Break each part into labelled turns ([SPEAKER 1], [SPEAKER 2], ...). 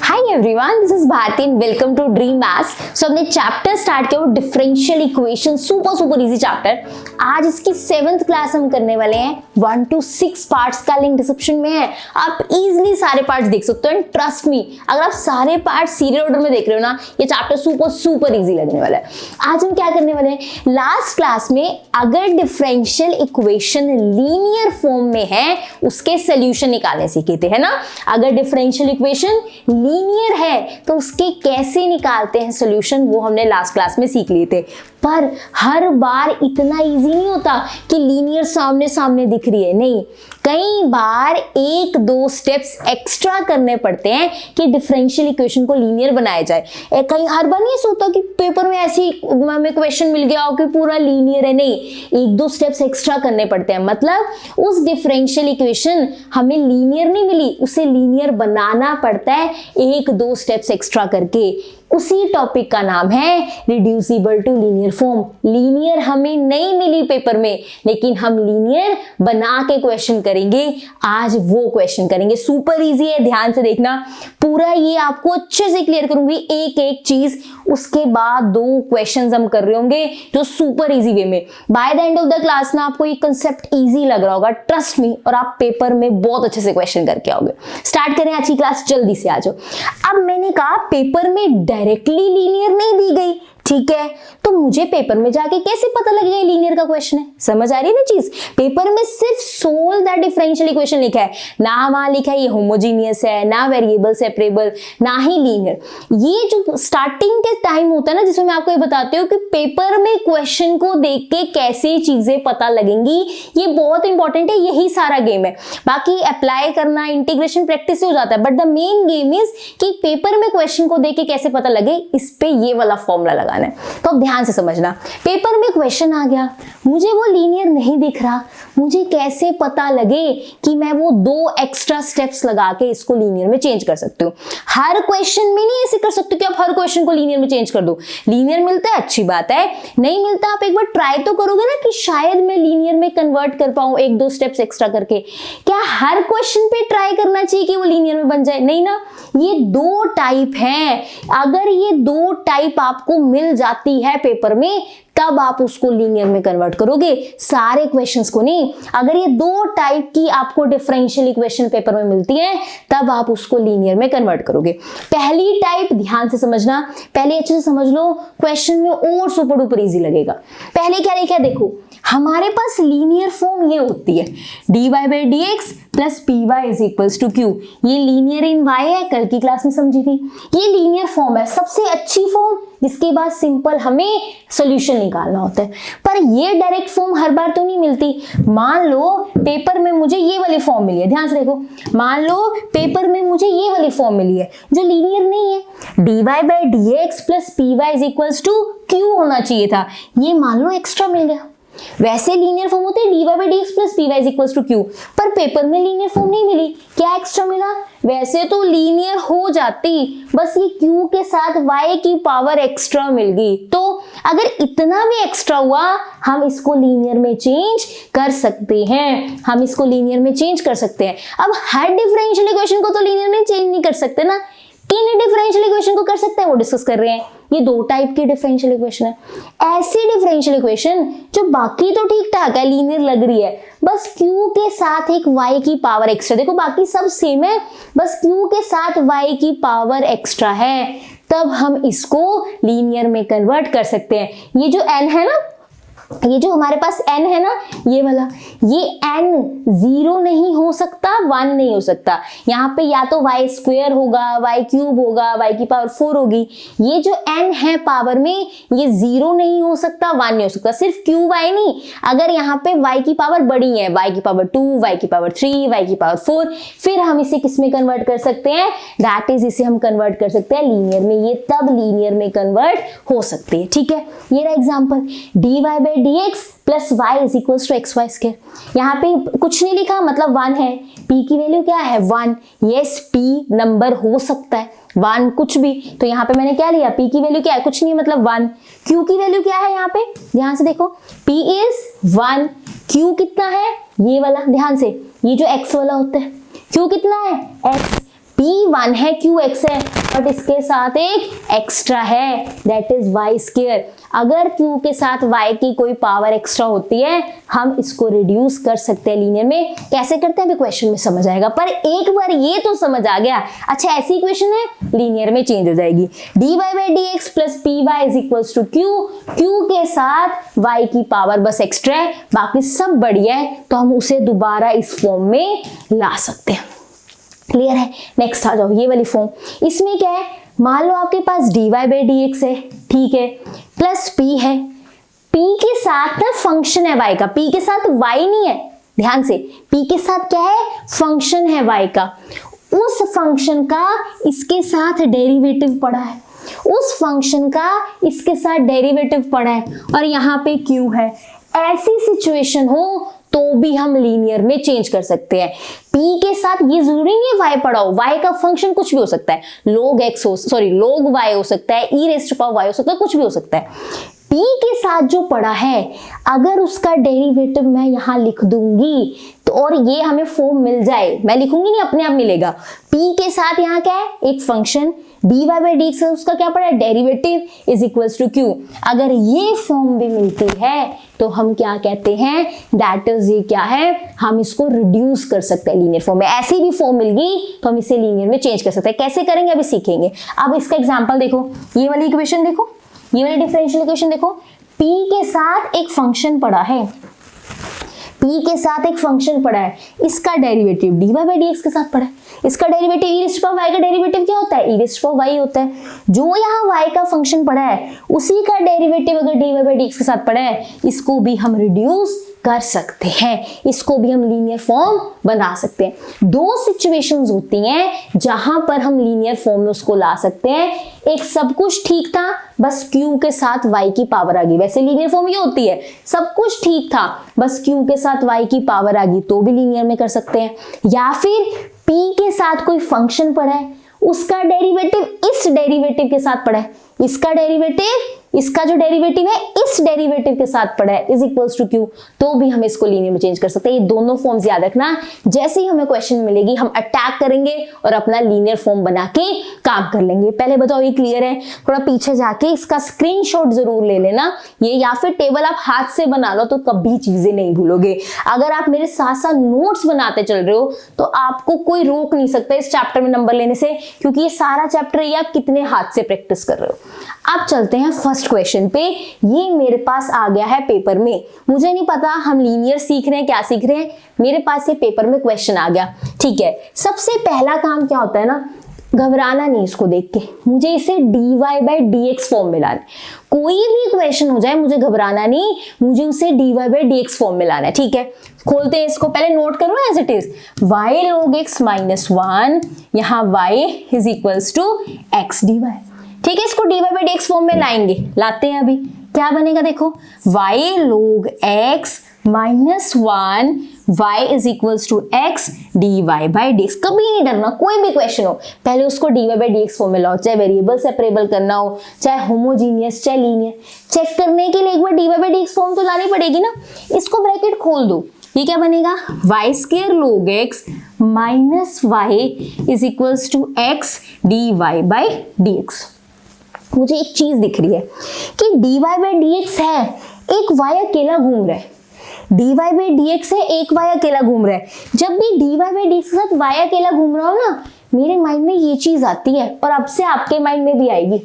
[SPEAKER 1] Hi everyone, this is Bharti and welcome to dream maths. So हमने chapter start किया वो differential equation, super easy chapter. आज इसकी 7th class हम करने वाले हैं। 1 to 6 पार्ट्स का लिंक डिस्क्रिप्शन में है, आप इजीली सारे पार्ट्स देख सकते हो। एंड ट्रस्ट मी, अगर आप सारे पार्ट्स सीरियल ऑर्डर में देख रहे हो ना, ये चैप्टर सुपर इजी लगने वाला है। आज हम क्या करने वाले हैं, लास्ट क्लास में अगर डिफरेंशियल इक्वेशन लीनियर फॉर्म में है उसके सोल्यूशन निकालने सीखे थे, है ना। अगर डिफरेंशियल इक्वेशन लीनियर है तो उसके कैसे निकालते हैं सॉल्यूशन, वो हमने लास्ट क्लास में सीख लिए थे। पर हर बार इतना इजी नहीं होता कि लीनियर सामने सामने दिख रही है, नहीं, कई बार 1-2 स्टेप्स एक्स्ट्रा करने पड़ते हैं कि डिफरेंशियल इक्वेशन को लीनियर बनाया जाए। कहीं हर बार नहीं ऐसा होता कि पेपर में ऐसी हमें क्वेश्चन मिल गया हो कि पूरा लीनियर है, नहीं, 1-2 स्टेप्स एक्स्ट्रा करने पड़ते हैं। मतलब उस डिफरेंशियल इक्वेशन हमें लीनियर नहीं मिली, उसे लीनियर बनाना पड़ता है 1-2 स्टेप्स एक्स्ट्रा करके। उसी टॉपिक का नाम है reducible to linear form. Linear हमें नहीं मिली पेपर में, लेकिन हम लीनियर बना के क्वेश्चन करेंगे। आज वो क्वेश्चन करेंगे, सुपर इजी है, ध्यान से देखना पूरा, ये आपको अच्छे से क्लियर करूंगी एक एक चीज। उसके बाद 2 क्वेश्चंस हम कर रहे होंगे जो सुपर इजी वे में। By the end of the class ना आपको ये कंसेप्ट इजी लग रहा होगा, ट्रस्ट मी, और आप पेपर में बहुत अच्छे से क्वेश्चन करके आओगे। स्टार्ट करें आज की क्लास, जल्दी से आ जाओ। अब मैंने कहा पेपर में डायरेक्टली लीनियर नहीं दी गई, ठीक है, तो मुझे पेपर में जाके कैसे पता लगेगा ये लीनियर का क्वेश्चन है। समझ आ रही है ना चीज। पेपर में सिर्फ सोल दैट डिफरेंशियल इक्वेशन लिखा है, ना वहां लिखा है ये होमोजीनियस है, ना वेरिएबल सेपरेबल, ना ही लीनियर। ये जो स्टार्टिंग के टाइम होता है ना, जिसमें मैं आपको ये बताती हूँ कि पेपर में क्वेश्चन को देख के कैसे चीजें पता लगेंगी, ये बहुत इंपॉर्टेंट है। यही सारा गेम है, बाकी अप्लाई करना, इंटीग्रेशन प्रैक्टिस से हो जाता है, but the main game is कि पेपर में क्वेश्चन को देख के कैसे पता लगे, इस पे ये वाला फॉर्मूला लगाना है। तो अब ध्यान से समझना, पेपर में क्वेश्चन आ गया, मुझे वो लीनियर नहीं दिख रहा, मुझे कैसे पता लगे कि मैं वो 2 एक्स्ट्रा स्टेप्स लगा के इसको लीनियर में चेंज कर सकती हूँ। हर क्वेश्चन में नहीं ऐसे कर सकते कि आप हर क्वेश्चन को लीनियर में चेंज कर दो। लीनियर मिलता है अच्छी बात है, नहीं मिलता आप एक बार ट्राई तो करोगे ना कि शायद मैं लीनियर में कन्वर्ट कर पाऊं 1-2 स्टेप्स एक्स्ट्रा करके। क्या हर क्वेश्चन पे ट्राई करना चाहिए कि वो लीनियर में बन जाए? नहीं ना। ये 2 टाइप हैं, अगर ये 2 टाइप आपको मिल जाती है पेपर में, तब आप उसको लीनियर में कन्वर्ट करोगे, सारे क्वेश्चंस को नहीं। अगर ये 2 टाइप की आपको डिफरेंशियल इक्वेशन पेपर में मिलती है, तब आप उसको लीनियर में कन्वर्ट करोगे। पहली टाइप ध्यान से समझना, पहले अच्छे से समझ लो, क्वेश्चन में और सुपर डुपर इजी लगेगा। पहले क्या लिखा है देखो, हमारे पास लीनियर फॉर्म ये होती है dy/dx plus py is equals to q। ये लीनियर इन y है, कल की क्लास में समझी थी। ये लीनियर फॉर्म है, सबसे अच्छी फॉर्म, जिसके बाद सिंपल हमें सॉल्यूशन निकालना होता है। पर ये डायरेक्ट फॉर्म हर बार तो नहीं मिलती। मान लो पेपर में मुझे ये वाली फॉर्म मिली है, ध्यान से देखो, मान लो पेपर में मुझे ये वाली फॉर्म मिली है जो लीनियर नहीं है, dy/dx plus py is equals to q होना चाहिए था, ये मान लो एक्स्ट्रा मिल गया। वैसे लीनियर फॉर्म होते हैं dy/dx plus py is equals to q, पर पेपर में लीनियर फॉर्म नहीं मिली, क्या एक्स्ट्रा मिला? वैसे तो लीनियर हो जाती, बस ये q के साथ y की पावर एक्स्ट्रा मिल गई। तो अगर इतना भी एक्स्ट्रा हुआ, हम इसको लीनियर में चेंज कर सकते हैं, हम इसको लीनियर में चेंज कर सकते हैं। अब हर डिफरेंशियल इक्वेशन को तो लीनियर में चेंज नहीं कर सकते ना, किन डिफरेंशियल इक्वेशन को कर सकते हैं वो डिस्कस कर रहे हैं। ये 2 टाइप की डिफरेंशियल इक्वेशन है। ऐसी डिफरेंशियल इक्वेशन जो बाकी तो ठीक ठाक है, लीनियर लग रही है, बस q के साथ एक y की पावर एक्स्ट्रा, देखो बाकी सब सेम है, बस q के साथ y की पावर एक्स्ट्रा है, तब हम इसको लीनियर में कन्वर्ट कर सकते हैं। ये जो n है ना, ये जो हमारे पास n है ना, ये वाला, ये n 0 नहीं हो सकता, 1 नहीं हो सकता। यहाँ पे या तो y² होगा, y³ होगा, y की पावर 4 होगी। ये जो n है पावर में, ये 0 नहीं हो सकता, 1 नहीं हो सकता। सिर्फ q y नहीं, अगर यहाँ पे y की पावर बड़ी है, y की पावर 2, y की पावर 3, y की पावर 4, फिर हम इसे किस में कन्वर्ट कर सकते हैं? दैट इज, इसे हम कन्वर्ट कर सकते हैं लीनियर में। ये तब लीनियर में कन्वर्ट हो सकते हैं, ठीक है। ये रहा example, dy/dx plus y is equals to xy square. यहाँ पे कुछ नहीं लिखा, मतलब 1 है, p की वैल्यू क्या है? 1। यस, p नंबर हो सकता है, 1 कुछ भी, तो यहाँ पे मैंने क्या लिया, p की वैल्यू क्या है? कुछ नहीं, मतलब 1। q की वैल्यू क्या है? यहाँ पे ध्यान से देखो, p इज 1, q कितना है? ये वाला, ध्यान से, ये जो x वाला होता है, q कितना है? x, P1 है, QX है, बट इसके साथ एक एक्स्ट्रा है, दैट इज y स्क्वायर। अगर Q के साथ y की कोई पावर एक्स्ट्रा होती है, हम इसको रिड्यूस कर सकते हैं लीनियर में। कैसे करते हैं अभी क्वेश्चन में समझ आएगा, पर एक बार ये तो समझ आ गया। अच्छा, ऐसी इक्वेशन है, लीनियर में चेंज हो जाएगी। dy by dx plus py is equals to q, q के साथ y की पावर बस एक्स्ट्रा है, बाकी सब बढ़िया है, तो हम उसे दोबारा इस फॉर्म में ला सकते हैं। क्लियर है? नेक्स्ट आ जाओ, ये वाली फॉर्म। इसमें क्या है, मान लो आपके पास dy by dx है, ठीक है, प्लस p है, p के साथ ना फंक्शन है y का, p के साथ y नहीं है, ध्यान से, p के साथ क्या है, फंक्शन है y का, उस फंक्शन का इसके साथ डेरिवेटिव पड़ा है, उस फंक्शन का इसके साथ डेरिवेटिव पड़ा है, और यहाँ पे q है। ऐसी सिचुएशन हो तो भी हम लीनियर में चेंज कर सकते हैं। p के साथ ये जरूरी नहीं है y पड़ा हो, y का फंक्शन कुछ भी हो सकता है, log x हो, log y हो सकता है, e raise to power y हो सकता है, कुछ भी हो सकता है। p के साथ जो पड़ा है, अगर उसका डेरिवेटिव मैं यहाँ लिख दूंगी तो, और ये हमें फॉर्म मिल जाए, मैं लिखूंगी नहीं, अपने आप मिलेगा। p के साथ यहाँ क्या है, एक फंक्शन dy by dx, उसका क्या पड़ा है, derivative is equals to q। अगर ये फॉर्म भी मिलती है तो हम क्या कहते हैं, दैट इज, ये क्या है, हम इसको रिड्यूस कर सकते हैं लीनियर फॉर्म में। ऐसी भी फॉर्म मिल गई तो हम इसे लीनियर में चेंज कर सकते हैं। कैसे करेंगे अभी सीखेंगे। अब इसका एग्जांपल देखो, ये वाली इक्वेशन देखो, ये वाली डिफरेंशियल इक्वेशन देखो, p के साथ एक फंक्शन पड़ा है, p के साथ एक फंक्शन पड़ा है, इसका डेरिवेटिव dy by dx के साथ पड़ा है, इसका derivative e raise to power y का डेरिवेटिव क्या होता है, e raise to power y होता है। जो यहाँ y का फंक्शन पड़ा है, उसी का डेरिवेटिव अगर dy by dx के साथ पड़ा है, इसको भी हम रिड्यूस कर सकते हैं, इसको भी हम लीनियर फॉर्म बना सकते हैं। दो सिचुएशंस होती हैं जहां पर हम लीनियर फॉर्म में उसको ला सकते हैं। एक, सब कुछ ठीक था, बस q के साथ y की पावर आ गई, वैसे लीनियर फॉर्म ये होती है, सब कुछ ठीक था, बस q के साथ y की पावर आ गई, तो भी लीनियर में कर सकते हैं। या फिर p के साथ कोई फंक्शन पड़ा है, उसका डेरिवेटिव इस डेरिवेटिव के साथ पड़ा है, इसका डेरिवेटिव, इसका जो डेरिवेटिव है इस डेरिवेटिव के साथ पड़ा है, इज इक्वल्स टू q, तो भी हम इसको लीनियर में चेंज कर सकते हैं। ये दोनों फॉर्म्स याद रखना, जैसे ही हमें क्वेश्चन मिलेगी हम अटैक करेंगे और अपना लीनियर फॉर्म बना के काम कर लेंगे। पहले बताओ ये क्लियर है? थोड़ा पीछे जाके इसका स्क्रीनशॉट जरूर ले लेना ये, या फिर टेबल आप हाथ से बना लो तो कभी चीजें नहीं भूलोगे। अगर आप मेरे साथ साथ नोट्स बनाते चल रहे हो तो आपको कोई रोक नहीं सकता इस चैप्टर में नंबर लेने से, क्योंकि ये सारा चैप्टर ये आप कितने हाथ से प्रैक्टिस कर रहे हो। अब चलते हैं फर्स्ट क्वेश्चन पे। ये मेरे पास आ गया है पेपर में, मुझे नहीं पता हम लीनियर सीख रहे हैं क्या सीख रहे हैं, मेरे पास ये पेपर में क्वेश्चन आ गया। ठीक है, सबसे पहला काम क्या होता है ना, घबराना नहीं इसको देख के, मुझे इसे dy by dx फॉर्म में लाना है। कोई भी क्वेश्चन हो जाए मुझे घबराना नहीं, मुझे उसे dy by dx फॉर्म में लाना है। ठीक है, खोलते हैं इसको, पहले नोट करो as it is, y log x minus 1, यहाँ y is equals to x dy। ठीक है, इसको dy by dx फॉर्म में लाएंगे, लाते हैं। अभी क्या बनेगा देखो, y log x minus 1 y is equals to x dy by dx। कभी नहीं डरना, कोई भी क्वेश्चन हो पहले उसको dy by dx फॉर्म में लाओ, चाहे वेरिएबल सेपरेबल करना हो, चाहे होमोजीनियस, चाहे लीनियर। चेक करने के लिए एक बार dy by dx फॉर्म तो लानी पड़ेगी ना। इसको ब्रैकेट खोल दो, ये क्या बनेगा, y square log x minus y is equals to x dy by dx। मुझे एक चीज दिख रही है कि dy by dx है, एक y अकेला घूम रहा है, dy by dx है, एक y अकेला घूम रहा है। जब भी dy by dx के साथ y अकेला घूम रहा हो ना, मेरे माइंड में ये चीज आती है, और अब से आपके माइंड में भी आएगी।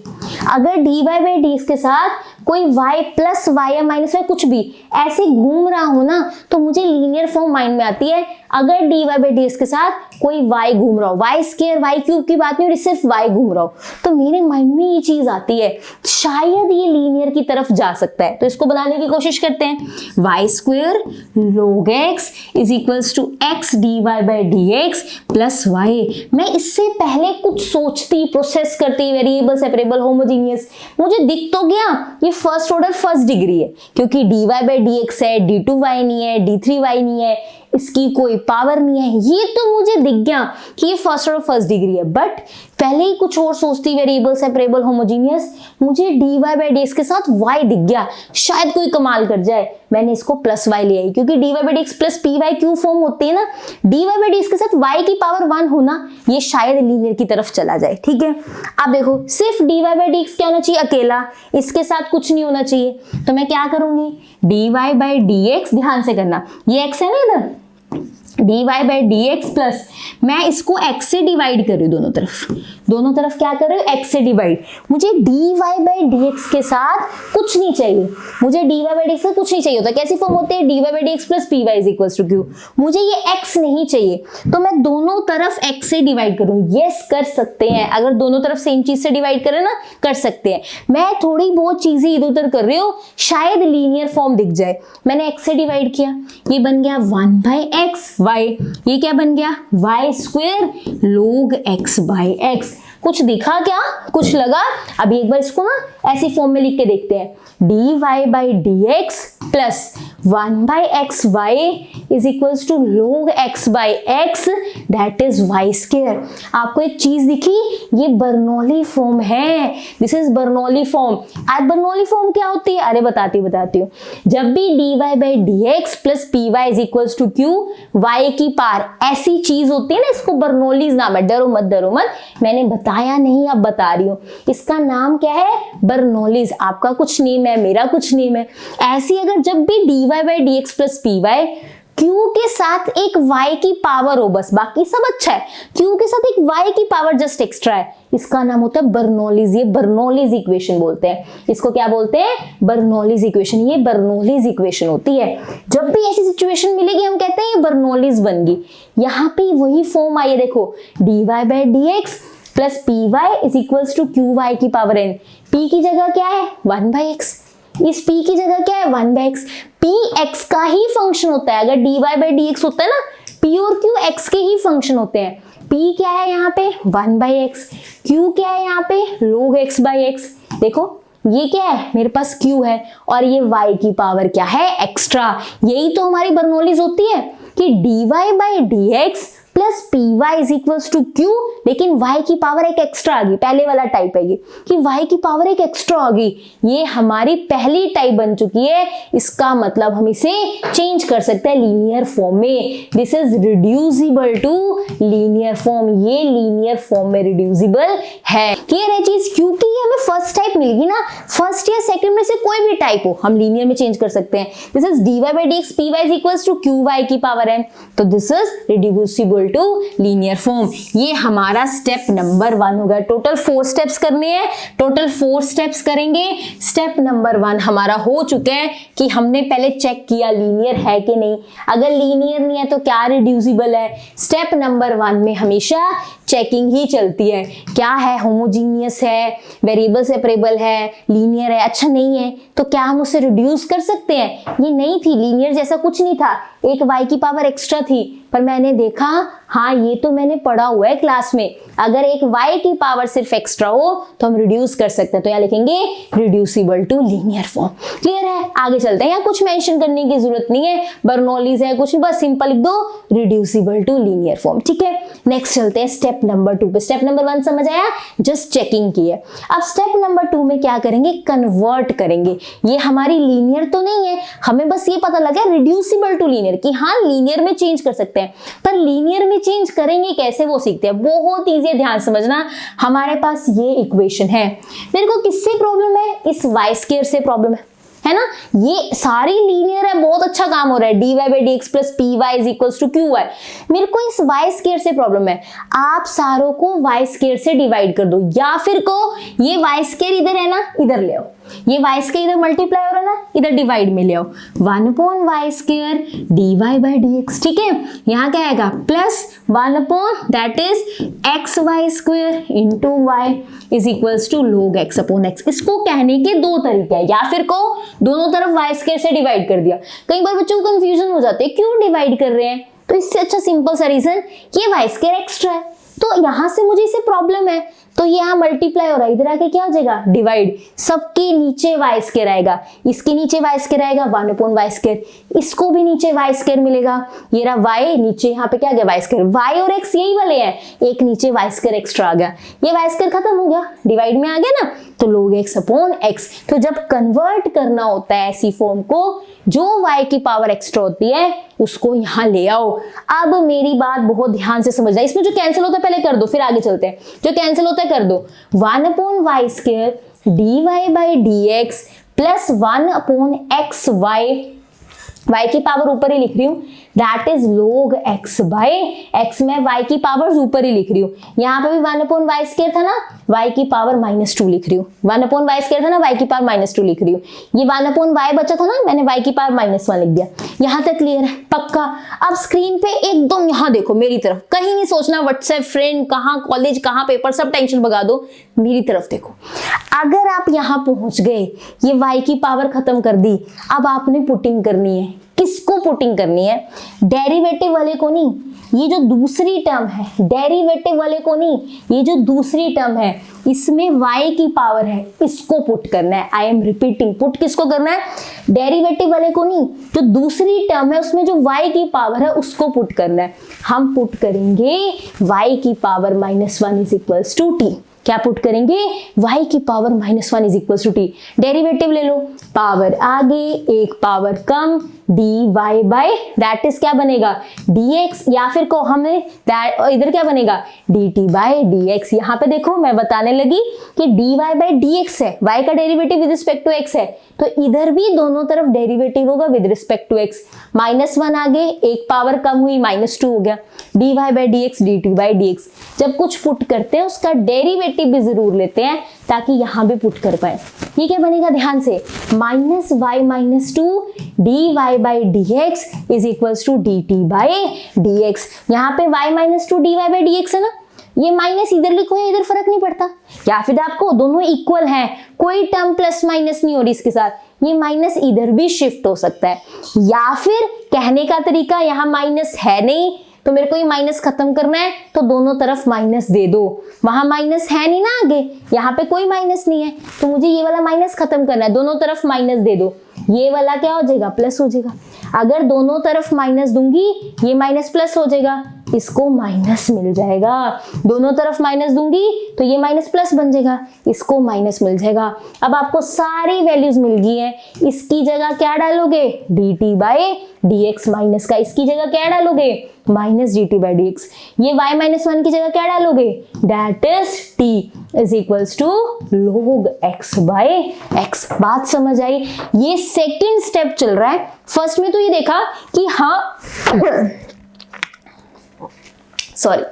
[SPEAKER 1] अगर dy by dx के साथ कोई y प्लस y या माइनस y कुछ भी ऐसे घूम रहा हो ना, तो मुझे लीनियर फॉर्म माइंड में आती है। अगर dy by dx के साथ कोई y घूम रहा हो, y स्क्वायर y क्यूब की बात नहीं हो रही, सिर्फ y घूम रहा हो, तो मेरे माइंड में ये चीज आती है, शायद ये लीनियर की तरफ जा सकता है। तो इसको बनाने की कोशिश करते हैं। y square log x is equals to x dy by dx plus y। मैं इससे पहले कुछ सोचती, प्रोसेस करती, वेरिएबल सेपरेबल, होमोजीनियस, मुझे दिख तो गया ये फर्स्ट ऑर्डर फर्स्ट डिग्री है, क्योंकि dy by dx है, d2y नहीं है, d3y नहीं है, इसकी कोई पावर नहीं है, ये तो मुझे दिख गया कि ये फर्स्ट ऑर्डर फर्स्ट डिग्री है। बट पहले ही कुछ और सोचती, वेरिएबल, सेपरेबल, होमोजीनियस, मुझे dy बाई डी एक्स के साथ y दिख गया, शायद कोई कमाल कर जाए, मैंने इसको प्लस y ले आई, क्योंकि dy by D x plus P Y Q form होती है ना, dy बाई डी एक्स के साथ y की पावर 1 होना, ये शायद लीनियर की तरफ चला जाए, ठीक है। अब देखो सिर्फ dy बाई डी एक्स क्या होना चाहिए, अकेला, इसके साथ कुछ नहीं होना चाहिए, तो मैं क्या करूंगी, dy बाई डी एक्स, ध्यान से करना, ये x है ना इधर, dy by D x plus, मैं इसको x से डिवाइड कर रही हूँ, दोनों तरफ क्या कर रही हूँ, x से डिवाइड, मुझे dy बाई डी एक्स के साथ कुछ नहीं चाहिए, मुझे dy बाई डी एक्स से कुछ नहीं चाहिए होता, कैसी फॉर्म होती है, dy by D x plus P Y is equals to Q, मुझे ये x नहीं चाहिए, तो मैं दोनों तरफ x से डिवाइड करूँ, यस कर सकते हैं, अगर दोनों तरफ सेम चीज से डिवाइड करें ना, कर सकते हैं, मैं थोड़ी बहुत चीजें इधर उधर कर रही हूँ, शायद लीनियर फॉर्म दिख जाए, मैंने x से डिवाइड किया, ये बन गया 1 बाई एक्स वाई, ये क्या बन गया, वाई स्क्वायर लोग x बाई एक्स, कुछ दिखा क्या, कुछ लगा, अभी एक बार इसको ना ऐसी फॉर्म में लिख के देखते हैं, dy by D x plus 1 by X Y is equals to log x by X, that is Y square. आपको एक चीज दिखी, ये बर्नौली फॉर्म है, दिस इज बर्नौली फॉर्म। आज बर्नौली फॉर्म क्या होती है, अरे बताती हूँ, जब भी dy by D x plus P Y is equals to Q, y की पार ऐसी चीज होती है ना, इसको बर्नौलीज नाम है, डरो मत, मैंने बताया नहीं, अब बता रही हूँ, इसका नाम क्या है, बर्नौलीज, आपका कुछ नेम है, मेरा कुछ नेम है, ऐसी अगर जब भी dy by D x plus P Y Q के साथ एक y की पावर हो, बस बाकी सब अच्छा है, Q के साथ एक y की पावर जस्ट एक्स्ट्रा है, इसका नाम होता है बर्नौलीज, ये बर्नौलीज इक्वेशन बोलते हैं, इसको क्या बोलते हैं, बर्नौलीज इक्वेशन, ये बर्नौलीज इक्वेशन होती है, जब भी ऐसी सिचुएशन मिलेगी हम कहते हैं ये बर्नौलीज बन गई, यहाँ पे वही फॉर्म आई है, देखो dy by D x plus P Y is equals to Q Y की पावर n, p की जगह क्या है 1 बाई एक्स, इस p की जगह क्या है 1 बाई एक्स, p x का ही फंक्शन होता है, अगर dy बाई डी एक्स होता है ना, p और q x के ही फंक्शन होते हैं, p क्या है यहाँ पे 1 बाई एक्स, q क्या है यहाँ पे लोग x बाई एक्स, देखो ये क्या है, मेरे पास q है और ये y की पावर क्या है एक्स्ट्रा, यही तो हमारी बर्नौलीज होती है कि dy by D x plus P Y is equals to Q, लेकिन y की पावर एक एक्स्ट्रा आ गई, पहले वाला टाइप है ये कि y की पावर एक एक्स्ट्रा आ गई, ये हमारी पहली टाइप बन चुकी है, इसका मतलब हम इसे चेंज कर सकते हैं लीनियर फॉर्म में, this is reducible to linear form, ये लीनियर फॉर्म में रिड्यूसिबल है, क्लियर है चीज, क्योंकि ये हमें फर्स्ट टाइप मिलेगी ना, फर्स्ट या सेकंड में से कोई भी टाइप हो हम लीनियर में चेंज कर सकते हैं, this is dy by D X P Y is equals to Q Y की पावर n, तो this is reducible to linear form, ये हमारा स्टेप नंबर 1 होगा, टोटल 4 स्टेप्स करने हैं, टोटल 4 स्टेप्स करेंगे, स्टेप नंबर 1 हमारा हो चुका है कि हमने पहले चेक किया लीनियर है कि नहीं, अगर लीनियर नहीं है तो क्या रिड्यूसिबल है, स्टेप नंबर 1 में हमेशा चेकिंग ही चलती है, क्या है, होमोजीनियस है, वेरिएबल सेपरेबल है, लीनियर है, अच्छा नहीं है तो क्या हम उसे रिड्यूस कर सकते हैं, ये नहीं थी लीनियर जैसा कुछ नहीं था, एक y की पावर एक्स्ट्रा थी, पर मैंने देखा हाँ ये तो मैंने पढ़ा हुआ है क्लास में, अगर एक y की पावर सिर्फ एक्स्ट्रा हो तो हम रिड्यूस कर सकते हैं, तो यहाँ लिखेंगे reducible to linear form, clear है, आगे चलते हैं, यहाँ कुछ मेंशन करने की जरूरत नहीं है, बर्नौलीज है कुछ, बस सिंपल लिख दो रिड्यूसिबल टू लीनियर फॉर्म, ठीक है। नेक्स्ट चलते हैं स्टेप नंबर 2 पे, स्टेप नंबर 1 समझ आया, जस्ट चेकिंग की है, अब स्टेप नंबर 2 में क्या करेंगे, कन्वर्ट करेंगे, ये हमारी लीनियर तो नहीं है, हमें बस ये पता लगा रिड्यूसिबल टू लीनियर कि हाँ लीनियर में चेंज कर सकते हैं, पर लीनियर में चेंज करेंगे कैसे वो सीखते हैं, बहुत ईजी है, ध्यान समझना, हमारे पास ये इक्वेशन है, मेरे को किससे प्रॉब्लम है, इस वाई स्क्वायर से प्रॉब्लम है ना, ये सारी लीनियर है, बहुत अच्छा काम हो रहा है, dy by D x plus P Y is equals to Q Y, मेरे को इस वाई स्क्वायर से प्रॉब्लम है, आप सारों को वाई स्क्वायर से डिवाइड कर दो, या फिर को ये वाई स्क्वायर इधर है ना, इधर ले आओ, ये y स्क्वायर इधर मल्टीप्लाई हो रहा है ना, इधर डिवाइड में ले आओ, 1 upon y square dy by D x, ठीक है, यहाँ क्या आएगा plus 1 upon that is x y square into y is equals to log x upon x, इसको कहने के 2 तरीके हैं, या फिर को दोनों तरफ वाई स्क्वायर से डिवाइड कर दिया, कई बार बच्चों को कंफ्यूजन हो जाते हैं क्यों डिवाइड कर रहे हैं, तो इससे अच्छा सिंपल सा रीजन, ये वाई स्क्वायर एक्स्ट्रा है, तो यहां से मुझे इसे प्रॉब्लम है, तो ये यहाँ मल्टीप्लाई हो रहा है, इधर आके क्या हो जाएगा डिवाइड, सबके नीचे वाई स्क्वायर आएगा, इसके नीचे वाई स्क्वायर आएगा 1/y², इसको भी नीचे y² मिलेगा, ये रहा y, नीचे यहाँ पे क्या आ गया y², y और x यही वाले हैं, एक नीचे y² एक्स्ट्रा आ गया, ये y² खत्म हो गया, डिवाइड में आ गया ना, तो log x/x। तो जब कन्वर्ट करना होता है ऐसी फॉर्म को, जो y की पावर एक्स्ट्रा होती है उसको यहाँ ले आओ। अब मेरी बात बहुत ध्यान से समझना, इसमें जो कैंसिल होता है पहले कर दो, फिर आगे चलते हैं। जो कैंसिल होता है कर दो, 1/y² dy/dx plus 1/xy, y की पावर ऊपर ही लिख रही हूँ, दैट इज log x/x, में y की पावर ऊपर ही लिख रही हूँ, यहाँ पे भी 1/y² था ना, y की पावर -2 लिख रही हूँ, 1/y² था ना, y की पावर -2 लिख रही हूँ, ये 1/y बचा था ना, मैंने y की पावर -1 लिख दिया। यहाँ तक क्लियर है पक्का? अब स्क्रीन पे एकदम यहाँ देखो मेरी तरफ, कहीं नहीं सोचना व्हाट्सएप फ्रेंड कहाँ कॉलेज कहाँ पेपर, सब टेंशन भगा दो, मेरी तरफ देखो। अगर आप यहाँ पहुंच गए, ये y की पावर खत्म कर दी, अब आपने पुटिंग करनी है, किसको पुटिंग करनी है, डेरिवेटिव वाले को नहीं, ये जो दूसरी टर्म है, डेरिवेटिव वाले को नहीं, ये जो दूसरी टर्म है इसमें y की पावर है, इसको पुट करना है। आई एम रिपीटिंग, पुट किसको करना है, डेरिवेटिव वाले को नहीं, जो दूसरी टर्म है उसमें जो y की पावर है उसको पुट करना है। हम पुट करेंगे y की पावर -1 इज t, क्या पुट करेंगे, y की पावर -1 इज t, डेरिवेटिव ले लो, पावर आगे एक power come, dy that is क्या बनेगा dx, या फिर को हमने इधर क्या बनेगा dt/dx। यहाँ पे देखो मैं बताने लगी कि dy/dx है, y का derivative with respect to x है, तो इधर भी दोनों तरफ डेरिवेटिव होगा विद रिस्पेक्ट टू x, -1 आगे एक पावर कम हुई -2 हो गया, dy/dx dt/dx। जब कुछ पुट करते हैं उसका डेरिवेटिव भी जरूर लेते हैं ताकि यहाँ भी पुट कर पाए। ये क्या बनेगा ध्यान से, -y-2 dy/dx is equals to dt/dx। यहाँ पे y-2 dy/dx है ना, ये माइनस इधर लिखो या इधर फर्क नहीं पड़ता, या फिर आपको दोनों इक्वल हैं, कोई टर्म प्लस माइनस नहीं हो रही इसके साथ, ये माइनस इधर भी शिफ्ट हो सकता है। या फिर कहने का तरीका, यहाँ माइनस है नहीं तो मेरे को ये माइनस खत्म करना है तो दोनों तरफ माइनस दे दो, वहां माइनस है नहीं ना आगे, यहाँ पे कोई माइनस नहीं है तो मुझे ये वाला माइनस खत्म करना है, दोनों तरफ माइनस दे दो, ये वाला क्या हो जाएगा प्लस हो जाएगा। अगर दोनों तरफ माइनस दूंगी ये माइनस प्लस हो जाएगा, इसको माइनस मिल जाएगा, दोनों तरफ माइनस दूंगी तो ये माइनस प्लस बन जाएगा, इसको माइनस मिल जाएगा। अब आपको सारी वैल्यूज मिल गई हैं, इसकी जगह क्या डालोगे dt/dx माइनस का, इसकी जगह क्या डालोगे -dt/dx, ये y-1 की जगह क्या डालोगे that is t is equals to log x/x। बात समझ आई? ये सेकंड स्टेप चल रहा है। फर्स्ट में तो ये देखा कि हाँ सॉरी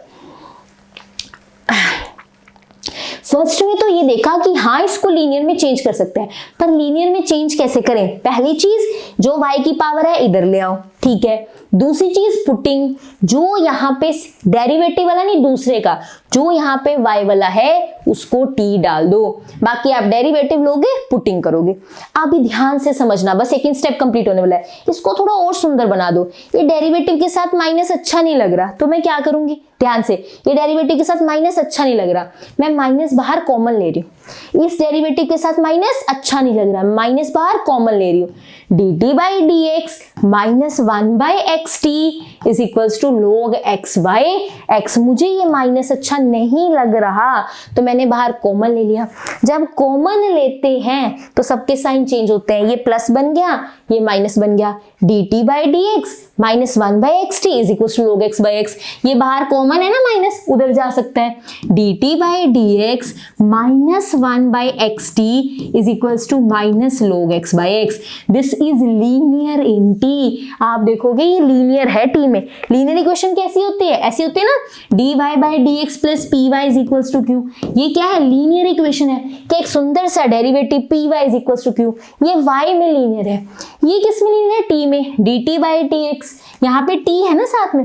[SPEAKER 1] फर्स्ट में तो ये देखा कि हाँ इसको लीनियर में चेंज कर सकते हैं, पर लीनियर में चेंज कैसे करें? पहली चीज जो y की पावर है इधर ले आओ, ठीक है। दूसरी चीज पुटिंग, जो यहाँ पे डेरिवेटिव वाला नहीं दूसरे का, जो यहाँ पे y वाला है उसको t डाल दो, बाकी आप डेरिवेटिव लोगे पुटिंग करोगे। अभी ध्यान से समझना, बस सेकंड स्टेप कंप्लीट होने वाला है, इसको थोड़ा और सुंदर बना दो। ये डेरिवेटिव के साथ माइनस अच्छा नहीं लग रहा तो मैं क्या करूंगी, ध्यान से, ये डेरिवेटिव के साथ माइनस अच्छा नहीं लग रहा, मैं माइनस बाहर कॉमन ले रही हूँ। इस डेरिवेटिव के साथ माइनस अच्छा नहीं लग रहा, माइनस बाहर कॉमन ले रही हूँ, dt/dx -1/xt is equals to log x/x। मुझे ये माइनस अच्छा नहीं लग रहा तो मैंने बाहर कॉमन ले लिया। जब कॉमन लेते हैं तो सबके साइन चेंज होते हैं, ये प्लस बन गया ये माइनस बन गया, dt/dx -1/xt is equals to log x/x। ये बाहर कॉमन है ना माइनस, उधर जा सकता है, dt/dx -1/xt is equals to -log x/x। This is linear in t। आप देखोगे ये लीनियर है t में। लीनियर इक्वेशन कैसी होती है? ऐसी होती है ना, dy/dx plus py is equals to q। ये क्या है? लीनियर इक्वेशन है कि एक सुंदर सा derivative py is equals to q, ये y में लीनियर है। ये किस में लीनियर है? t में, dt/dx, यहाँ पे t है ना साथ में,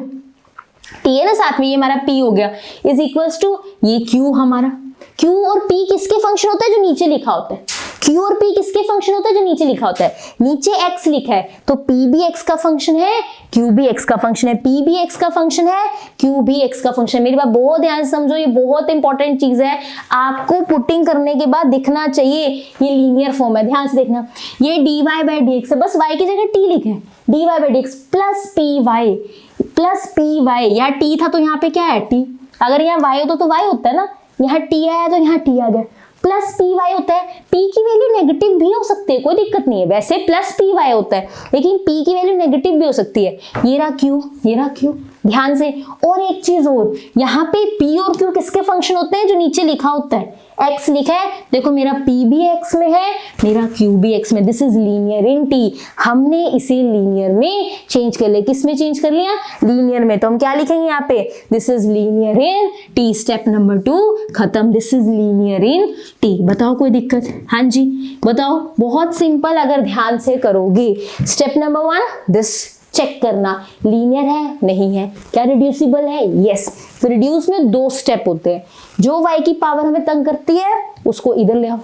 [SPEAKER 1] t है ना साथ में, ये हमारा p हो गया इज इक्वल्स टू ये q हमारा। q और p किसके फंक्शन होता है? जो नीचे लिखा होता है, q क्यू और पी किसके फंक्शन होता है, जो नीचे लिखा होता है, नीचे एक्स लिखा है तो पी भी एक्स का फंक्शन है, क्यू भी एक्स का फंक्शन है, पी भी एक्स का फंक्शन है, क्यू भी एक्स का फंक्शन है। मेरी बात बहुत ध्यान से समझो, ये बहुत इंपॉर्टेंट चीज है, आपको पुटिंग करने के बाद दिखना चाहिए, ये लीनियर फॉर्म है, ध्यान से देखना। ये dy बाई डी एक्स है, बस y की जगह t लिखे, dy by D x plus P y, यहाँ t था तो यहाँ पे क्या है t, अगर यहाँ y होता तो y होता है ना, यहाँ t आया तो यहाँ t आ गया, प्लस पी वाई होता है, p की वैल्यू नेगेटिव भी हो सकती है, कोई दिक्कत नहीं है, वैसे प्लस पी वाई होता है लेकिन p की वैल्यू नेगेटिव भी हो सकती है। ये रहा q, ध्यान से। और एक चीज और, यहाँ पे p और q किसके फंक्शन होते हैं, जो नीचे लिखा होता है, x लिखा है, देखो मेरा p भी x में है, मेरा q भी x में, this is linear in t, हमने इसे लीनियर में चेंज कर लिया, किस में चेंज कर लिया, लीनियर में, तो हम क्या लिखेंगे यहाँ पे, this is linear in t, step number 2 खत्म, this is linear in t। बताओ कोई दिक्कत, हाँ जी बताओ, बहुत सिंपल अगर ध्यान से करोगे। स्टेप नंबर 1 दिस चेक करना, लीनियर है नहीं है, क्या रिड्यूसिबल है, यस। तो रिड्यूस में 2 स्टेप होते हैं, जो y की पावर हमें तंग करती है उसको इधर ले आओ,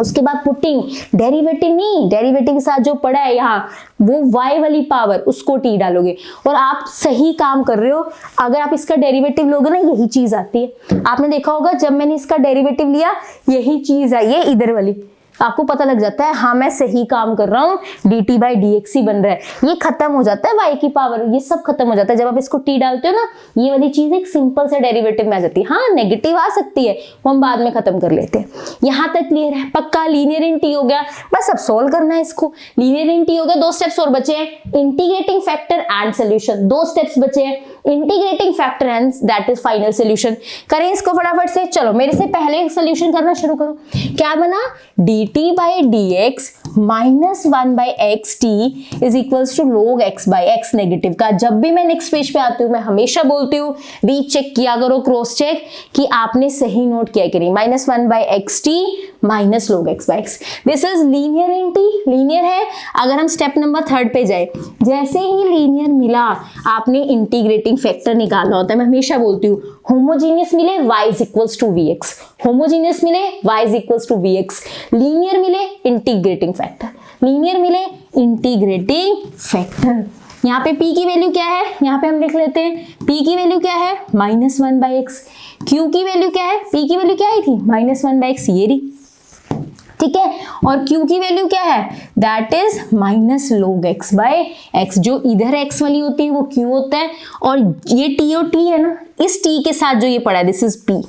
[SPEAKER 1] उसके बाद पुटिंग, डेरिवेटिव नहीं, डेरिवेटिव के साथ जो पड़ा है यहाँ वो y वाली पावर, उसको t डालोगे और आप सही काम कर रहे हो। अगर आप इसका डेरिवेटिव लोगे ना, यही चीज आती है, आपने देखा होगा जब मैंने इसका डेरिवेटिव लिया यही चीज आई है इधर वाली, आपको पता लग जाता है हाँ मैं सही काम कर रहा हूँ, dt बाई डी एक्स ही बन रहा है, ये खत्म हो जाता है y की पावर, ये सब खत्म हो जाता है जब आप इसको t डालते हो ना, ये वाली चीज एक सिंपल से डेरिवेटिव में आ जाती है। हाँ नेगेटिव आ सकती है, वो हम बाद में खत्म कर लेते हैं। यहाँ तक क्लियर है, पक्का लीनियर इन t हो गया, बस अब सोल्व करना है इसको, लीनियर इन t हो गया, 2 स्टेप्स और बचे हैं, integrating factor and solution, 2 steps बचे हैं, integrating factor and that is final solution. करें इसको फटाफट से, चलो मेरे से पहले सोल्यूशन करना शुरू करो। क्या बना, dt by D x minus 1 by x t is equals to log x by x negative का। जब भी मैं नेक्स्ट पेज पे आती हूँ मैं हमेशा बोलती हूँ रीचेक किया करो, क्रॉस चेक कि आपने सही नोट किया कि नहीं, minus 1 by x T minus log x by x, this is linear in t, linear है। अगर हम स्टेप नंबर 3 पे जाए, जैसे ही लीनियर मिला आपने इंटीग्रेटिंग फैक्टर निकालना होता है, मैं हमेशा बोलती हूँ होमोजीनियस मिले y is equals to vx, homogeneous मिले y is equals to vx, linear मिले इंटीग्रेटिंग फैक्टर, लीनियर मिले इंटीग्रेटिंग फैक्टर। यहाँ पे p की वैल्यू क्या है, यहाँ पे हम लिख लेते हैं p की वैल्यू क्या है, माइनस 1 बाई एक्स, q की वैल्यू क्या है, p की वैल्यू क्या आई थी, माइनस 1 बाई एक्स, ये रही, ठीक है, और q की वैल्यू क्या है, that is minus log x by x, जो इधर x वाली होती है वो q होता है, और ये t और t है ना, इस t के साथ जो ये पड़ा है दिस इज p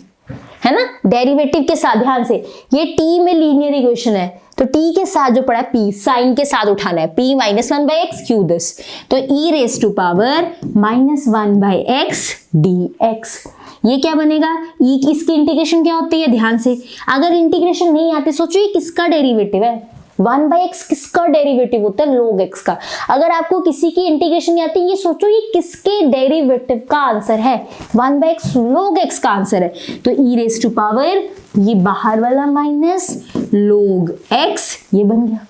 [SPEAKER 1] है ना, डेरिवेटिव के साथ, ध्यान से ये t में लीनियर इक्वेशन है तो t के साथ जो पड़ा है p, साइन के साथ उठाना है, p minus 1 by x q this, तो e raise to power minus 1 by x d x, ये क्या बनेगा, e की इसकी इंटीग्रेशन क्या होती है, ध्यान से, अगर इंटीग्रेशन नहीं आती सोचो ये किसका डेरिवेटिव है, 1 बाई एक्स किसका डेरिवेटिव होता है, log x का। अगर आपको किसी की इंटीग्रेशन नहीं आती, ये सोचो ये किसके डेरिवेटिव का आंसर है, 1 बाई एक्स log x का आंसर है, तो e रेस टू पावर ये बाहर वाला माइनस log x, ये बन गया।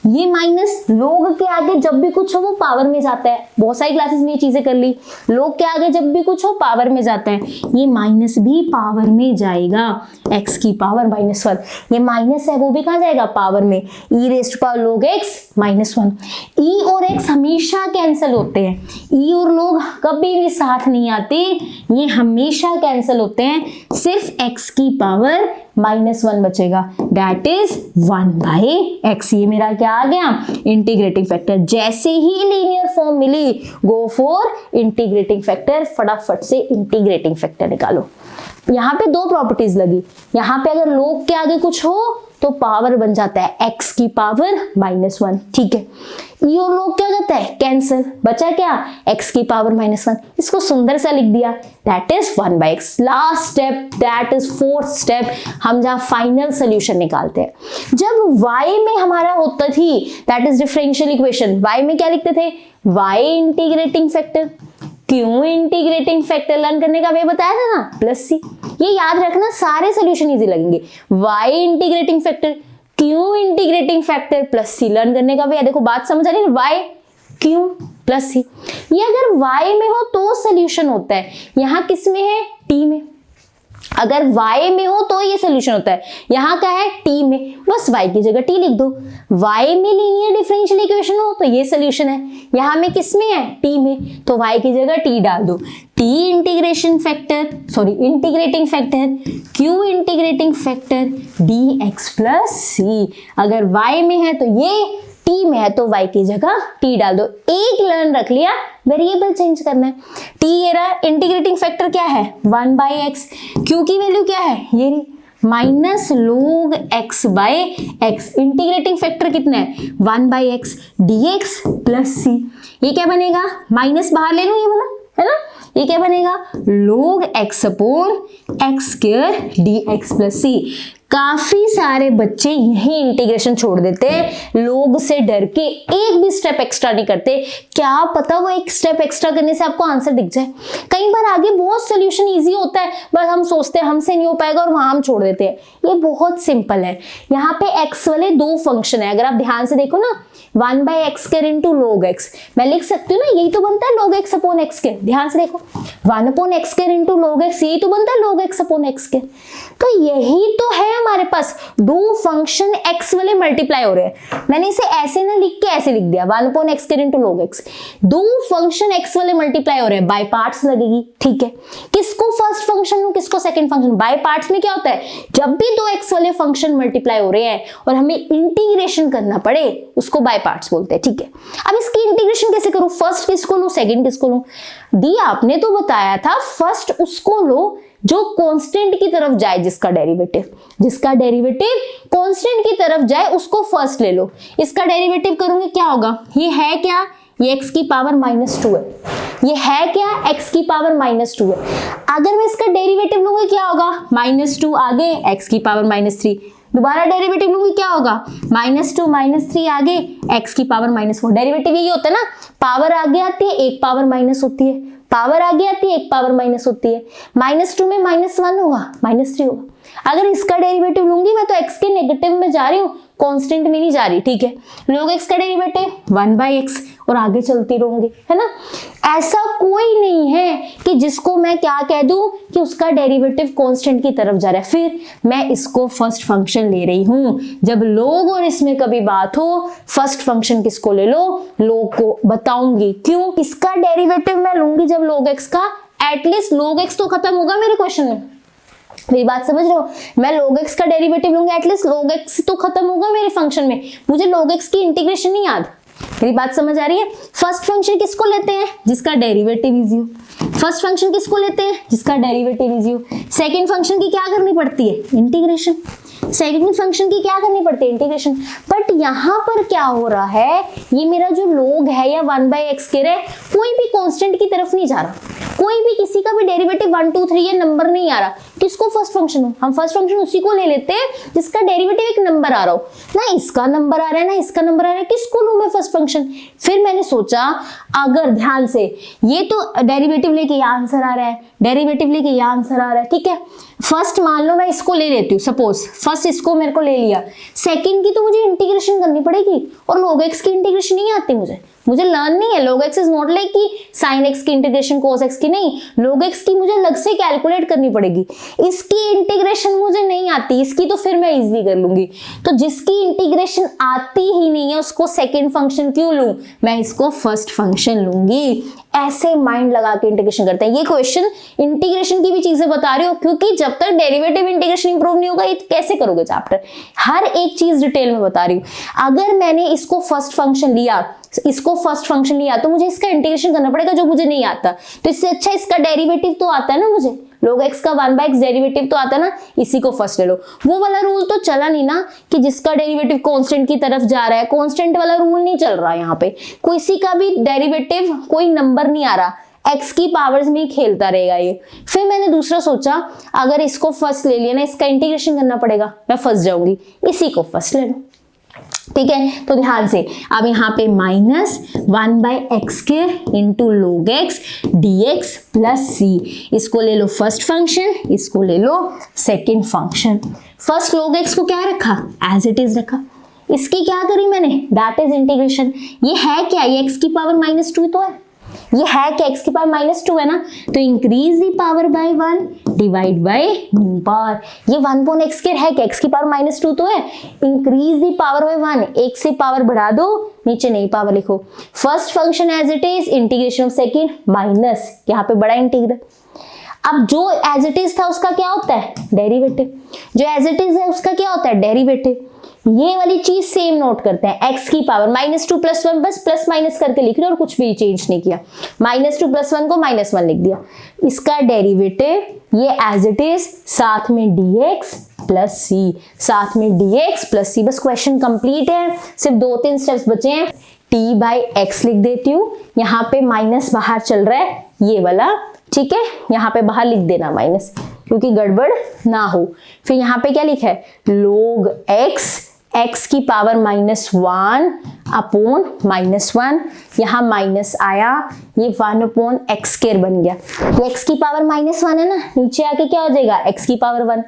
[SPEAKER 1] ये माइनस लोग के आगे जब भी कुछ हो वो पावर में जाता है, बहुत सारी क्लासेस में ये चीजें कर ली, लोग के आगे जब भी कुछ हो पावर में जाता है, ये माइनस भी पावर में जाएगा, x की पावर माइनस 1, ये माइनस है वो भी कहाँ जाएगा, पावर में, e rest power log x minus 1, e और x हमेशा कैंसिल होते हैं, e और log कभी भी साथ नहीं आते, ये हमेशा कैंसिल होते हैं, सिर्फ x की पावर माइनस 1 बचेगा, दैट इज 1 बाई एक्स, ये मेरा क्या आ गया, इंटीग्रेटिंग फैक्टर। जैसे ही लीनियर फॉर्म मिली गो फॉर इंटीग्रेटिंग फैक्टर, फटाफट से इंटीग्रेटिंग फैक्टर निकालो। यहाँ पे 2 प्रॉपर्टीज लगी, यहाँ पे अगर log के आगे कुछ हो तो पावर बन जाता है x की पावर माइनस 1, ठीक है, e और log क्या हो जाता है, कैंसिल, बचा क्या, x की पावर माइनस 1, इसको सुंदर सा लिख दिया, that is 1 by x. Last step that is 4th step, हम जहाँ फाइनल सोल्यूशन निकालते हैं, जब y में हमारा होता थी that is differential equation, y में क्या लिखते थे, y इंटीग्रेटिंग फैक्टर, क्यों इंटीग्रेटिंग फैक्टर लर्न करने का वे बताया था ना, प्लस सी, ये याद रखना, सारे सोल्यूशन इजी लगेंगे, y इंटीग्रेटिंग फैक्टर, क्यों इंटीग्रेटिंग फैक्टर प्लस सी, लर्न करने का वे, देखो बात समझ आ रही है, y क्यों प्लस सी, ये अगर y में हो तो सोल्यूशन होता है, यहाँ किस में है, t में, अगर y में हो तो ये सोल्यूशन होता है। यहाँ क्या है t में, बस y की जगह t लिख दो। y में लीनियर डिफरेंशियल इक्वेशन हो तो ये सोल्यूशन है। यहाँ में किस में है, t में, तो y की जगह t डाल दो। t integrating factor q integrating factor dx plus c। अगर y में है तो ये, t में है तो y की जगह t डाल दो। एक लर्न रख लिया, वेरिएबल चेंज करना है। t ये रहा, इंटीग्रेटिंग फैक्टर क्या है 1/x, q की वैल्यू क्या है ये रही minus log x by x। Integrating factor कितना है 1/x dx प्लस c। ये क्या बनेगा, माइनस बाहर ले लो ये वाला, है ना, ये क्या बनेगा लोग x upon x square dx plus c। काफी सारे बच्चे यही इंटीग्रेशन छोड़ देते हैं, लोग से डर के एक भी स्टेप एक्स्ट्रा नहीं करते। क्या पता वो एक स्टेप एक्स्ट्रा करने से आपको आंसर दिख जाए। कई बार आगे बहुत सोल्यूशन इजी होता है, बस हम सोचते हैं हमसे नहीं हो पाएगा और वहां हम छोड़ देते हैं। ये बहुत सिंपल है। यहाँ पे x वाले दो फंक्शन है, अगर आप ध्यान से देखो ना 1/x square into log x, मैं लिख सकती हूँ ना, यही तो बनता है log x upon x square. ध्यान से देखो 1/x square into log x, यही तो बनता है log x upon x square. तो यही तो है हमारे पास, दो फंक्शन x वाले मल्टीप्लाई हो रहे हैं। मैंने इसे ऐसे ना लिख के ऐसे लिख दिया 1/x square into log x। दो फंक्शन x वाले मल्टीप्लाई हो रहे हैं, बाय पार्ट्स लगेगी, ठीक है। किसको फर्स्ट फंक्शन लूं, किसको सेकंड फंक्शन। बाय पार्ट्स में क्या होता है, जब भी दो x वाले फंक्शन मल्टीप्लाई हो रहे हैं और हमें इंटीग्रेशन करना पड़े उसको बाय पार्ट्स बोलते हैं, ठीक है। अब इसकी इंटीग्रेशन कैसे करूं, फर्स्ट किसको लूं सेकंड किसको लूं। दी आपने तो बताया था फर्स्ट उसको लो जो कांस्टेंट की तरफ जाए, जिसका डेरिवेटिव कांस्टेंट की तरफ जाए उसको फर्स्ट ले लो। इसका डेरिवेटिव करूंगी क्या होगा, ये है क्या, ये x की पावर -2 है। ये है क्या, x की पावर -2 है। अगर मैं इसका डेरिवेटिव लूंगी क्या होगा, -2 आगे x की पावर -3। दोबारा डेरिवेटिव लूंगी क्या होगा, -2 -3 आगे x की पावर -4। डेरिवेटिव यही होता है ना, पावर आगे आती है एक पावर माइनस होती है, पावर आगे आती है एक पावर माइनस होती है। -2 में -1 होगा, -3 होगा। अगर इसका डेरिवेटिव लूंगी मैं तो x के नेगेटिव में जा रही हूँ, कांस्टेंट में नहीं जा रही, ठीक है। log x का डेरिवेटिव 1/x और आगे चलती रहूंगी, है ना। ऐसा कोई नहीं है कि जिसको मैं क्या कह दूं कि उसका डेरिवेटिव कांस्टेंट की तरफ जा रहा है। फिर मैं इसको फर्स्ट फंक्शन ले रही हूं। जब log और इसमें कभी बात हो, फर्स्ट फंक्शन किसको ले लो, log को बताऊंगी। क्यों, इसका डेरिवेटिव मैं लूंगी जब log x का, एटलीस्ट log x तो खत्म होगा मेरे क्वेश्चन में। मेरी बात समझ रहे हो, मैं log x का डेरिवेटिव लूंगी, एटलीस्ट log x तो खत्म होगा मेरे फंक्शन में। मुझे log x की इंटीग्रेशन नहीं याद। मेरी बात समझ आ रही है। फर्स्ट फंक्शन किसको लेते हैं, जिसका डेरिवेटिव इजी हो। फर्स्ट फंक्शन किसको लेते हैं, जिसका डेरिवेटिव इजी हो। सेकंड फंक्शन की क्या करनी पड़ती है, इंटीग्रेशन। सेकंड फंक्शन की क्या करनी पड़ती है, इंटीग्रेशन। बट यहाँ पर क्या हो रहा है, ये मेरा जो log है या 1/x स्क्वायर है, कोई भी कांस्टेंट की तरफ नहीं जा रहा, कोई भी किसी का भी डेरिवेटिव 1 2 3 ये नंबर नहीं आ रहा। किसको फर्स्ट फंक्शन हो, हम फर्स्ट फंक्शन उसी को ले लेते हैं जिसका डेरिवेटिव एक नंबर आ रहा हो। ना इसका नंबर आ रहा है ना इसका नंबर आ रहा है, किसको लूं मैं फर्स्ट फंक्शन। फिर मैंने सोचा अगर ध्यान से, ये तो डेरिवेटिव लेके ये आंसर आ रहा है, डेरिवेटिव लेके ये आंसर आ रहा है, ठीक है। फर्स्ट मान लो मैं इसको ले लेती हूँ, सपोज फर्स्ट इसको मेरे को ले लिया, सेकंड की तो मुझे इंटीग्रेशन करनी पड़ेगी और log x की इंटीग्रेशन नहीं आती मुझे लर्न नहीं है। log x is not like कि sin x की इंटीग्रेशन cos x की नहीं, log x की मुझे अलग से कैलकुलेट करनी पड़ेगी। इसकी इंटीग्रेशन मुझे नहीं आती, इसकी तो फिर मैं इजीली कर लूंगी। तो जिसकी इंटीग्रेशन आती ही नहीं है उसको सेकंड फंक्शन क्यों लूं, मैं इसको फर्स्ट फंक्शन लूंगी। ऐसे माइंड लगा के इंटीग्रेशन करते हैं। ये क्वेश्चन इंटीग्रेशन की भी चीजें बता रही हो, क्योंकि जब तक डेरिवेटिव इंटीग्रेशन इंप्रूव नहीं होगा ये कैसे करोगे चैप्टर। हर एक चीज डिटेल में बता रही हूँ। अगर मैंने इसको फर्स्ट फंक्शन लिया, तो मुझे इसका इंटीग्रेशन करना पड़ेगा जो मुझे नहीं आता। तो इससे अच्छा इसका डेरिवेटिव तो आता है ना, मुझे log x का 1/x डेरिवेटिव तो आता है ना, इसी को फर्स्ट ले लो। वो वाला रूल तो चला नहीं ना कि जिसका डेरिवेटिव कांस्टेंट की तरफ जा रहा है, कांस्टेंट वाला रूल नहीं चल रहा। यहाँ पे किसी का भी डेरिवेटिव कोई नंबर नहीं आ रहा, x की पावर्स में खेलता रहेगा ये। फिर मैंने दूसरा सोचा अगर इसको फर्स्ट ले लिया ना, इसका इंटीग्रेशन करना पड़ेगा, मैं फंस जाऊंगी, इसी को फर्स्ट ले लो, ठीक है। तो ध्यान से अब यहाँ पे -1/x square into log x dx plus c, इसको ले लो फर्स्ट फंक्शन, इसको ले लो second function. First log x को क्या रखा, एज इट इज रखा। इसकी क्या करी मैंने, दैट इज इंटीग्रेशन। ये है क्या, ये x की पावर -2 तो है, ये है क्या, x की पावर -2 है ना, तो increase the power bye 1 divide by new power. ये 1/x² है क्या, x की पावर -2 तो है, इंक्रीज द पावर बाय 1, एक से पावर बढ़ा दो, नीचे नई पावर लिखो। First function as it is, integration of second minus, यहाँ पे बड़ा इंटीग्रल। अब जो एज इट इज था उसका क्या होता है, डेरिवेटिव। जो एज इट इज है उसका क्या होता है, डेरिवेटिव। ये वाली चीज सेम नोट करते हैं, x की पावर -2 + 1, बस प्लस माइनस करके लिख रहे और कुछ भी चेंज नहीं किया। -2 + 1 को -1 लिख दिया। इसका डेरिवेटिव ये एज इट इज, साथ में dx + c, साथ में dx + c। बस क्वेश्चन कंप्लीट है, सिर्फ 2-3 स्टेप्स बचे हैं। t/x लिख देती हूँ, यहाँ पे माइनस बाहर चल रहा है ये वाला, ठीक है, यहाँ पे बाहर लिख देना माइनस, क्योंकि गड़बड़ ना हो। फिर यहाँ पे क्या लिखा है, log x की पावर -1 अपॉन -1, यहाँ माइनस आया, ये 1/x² बन गया। तो x की पावर -1 है ना, नीचे आके क्या हो जाएगा, x की पावर 1,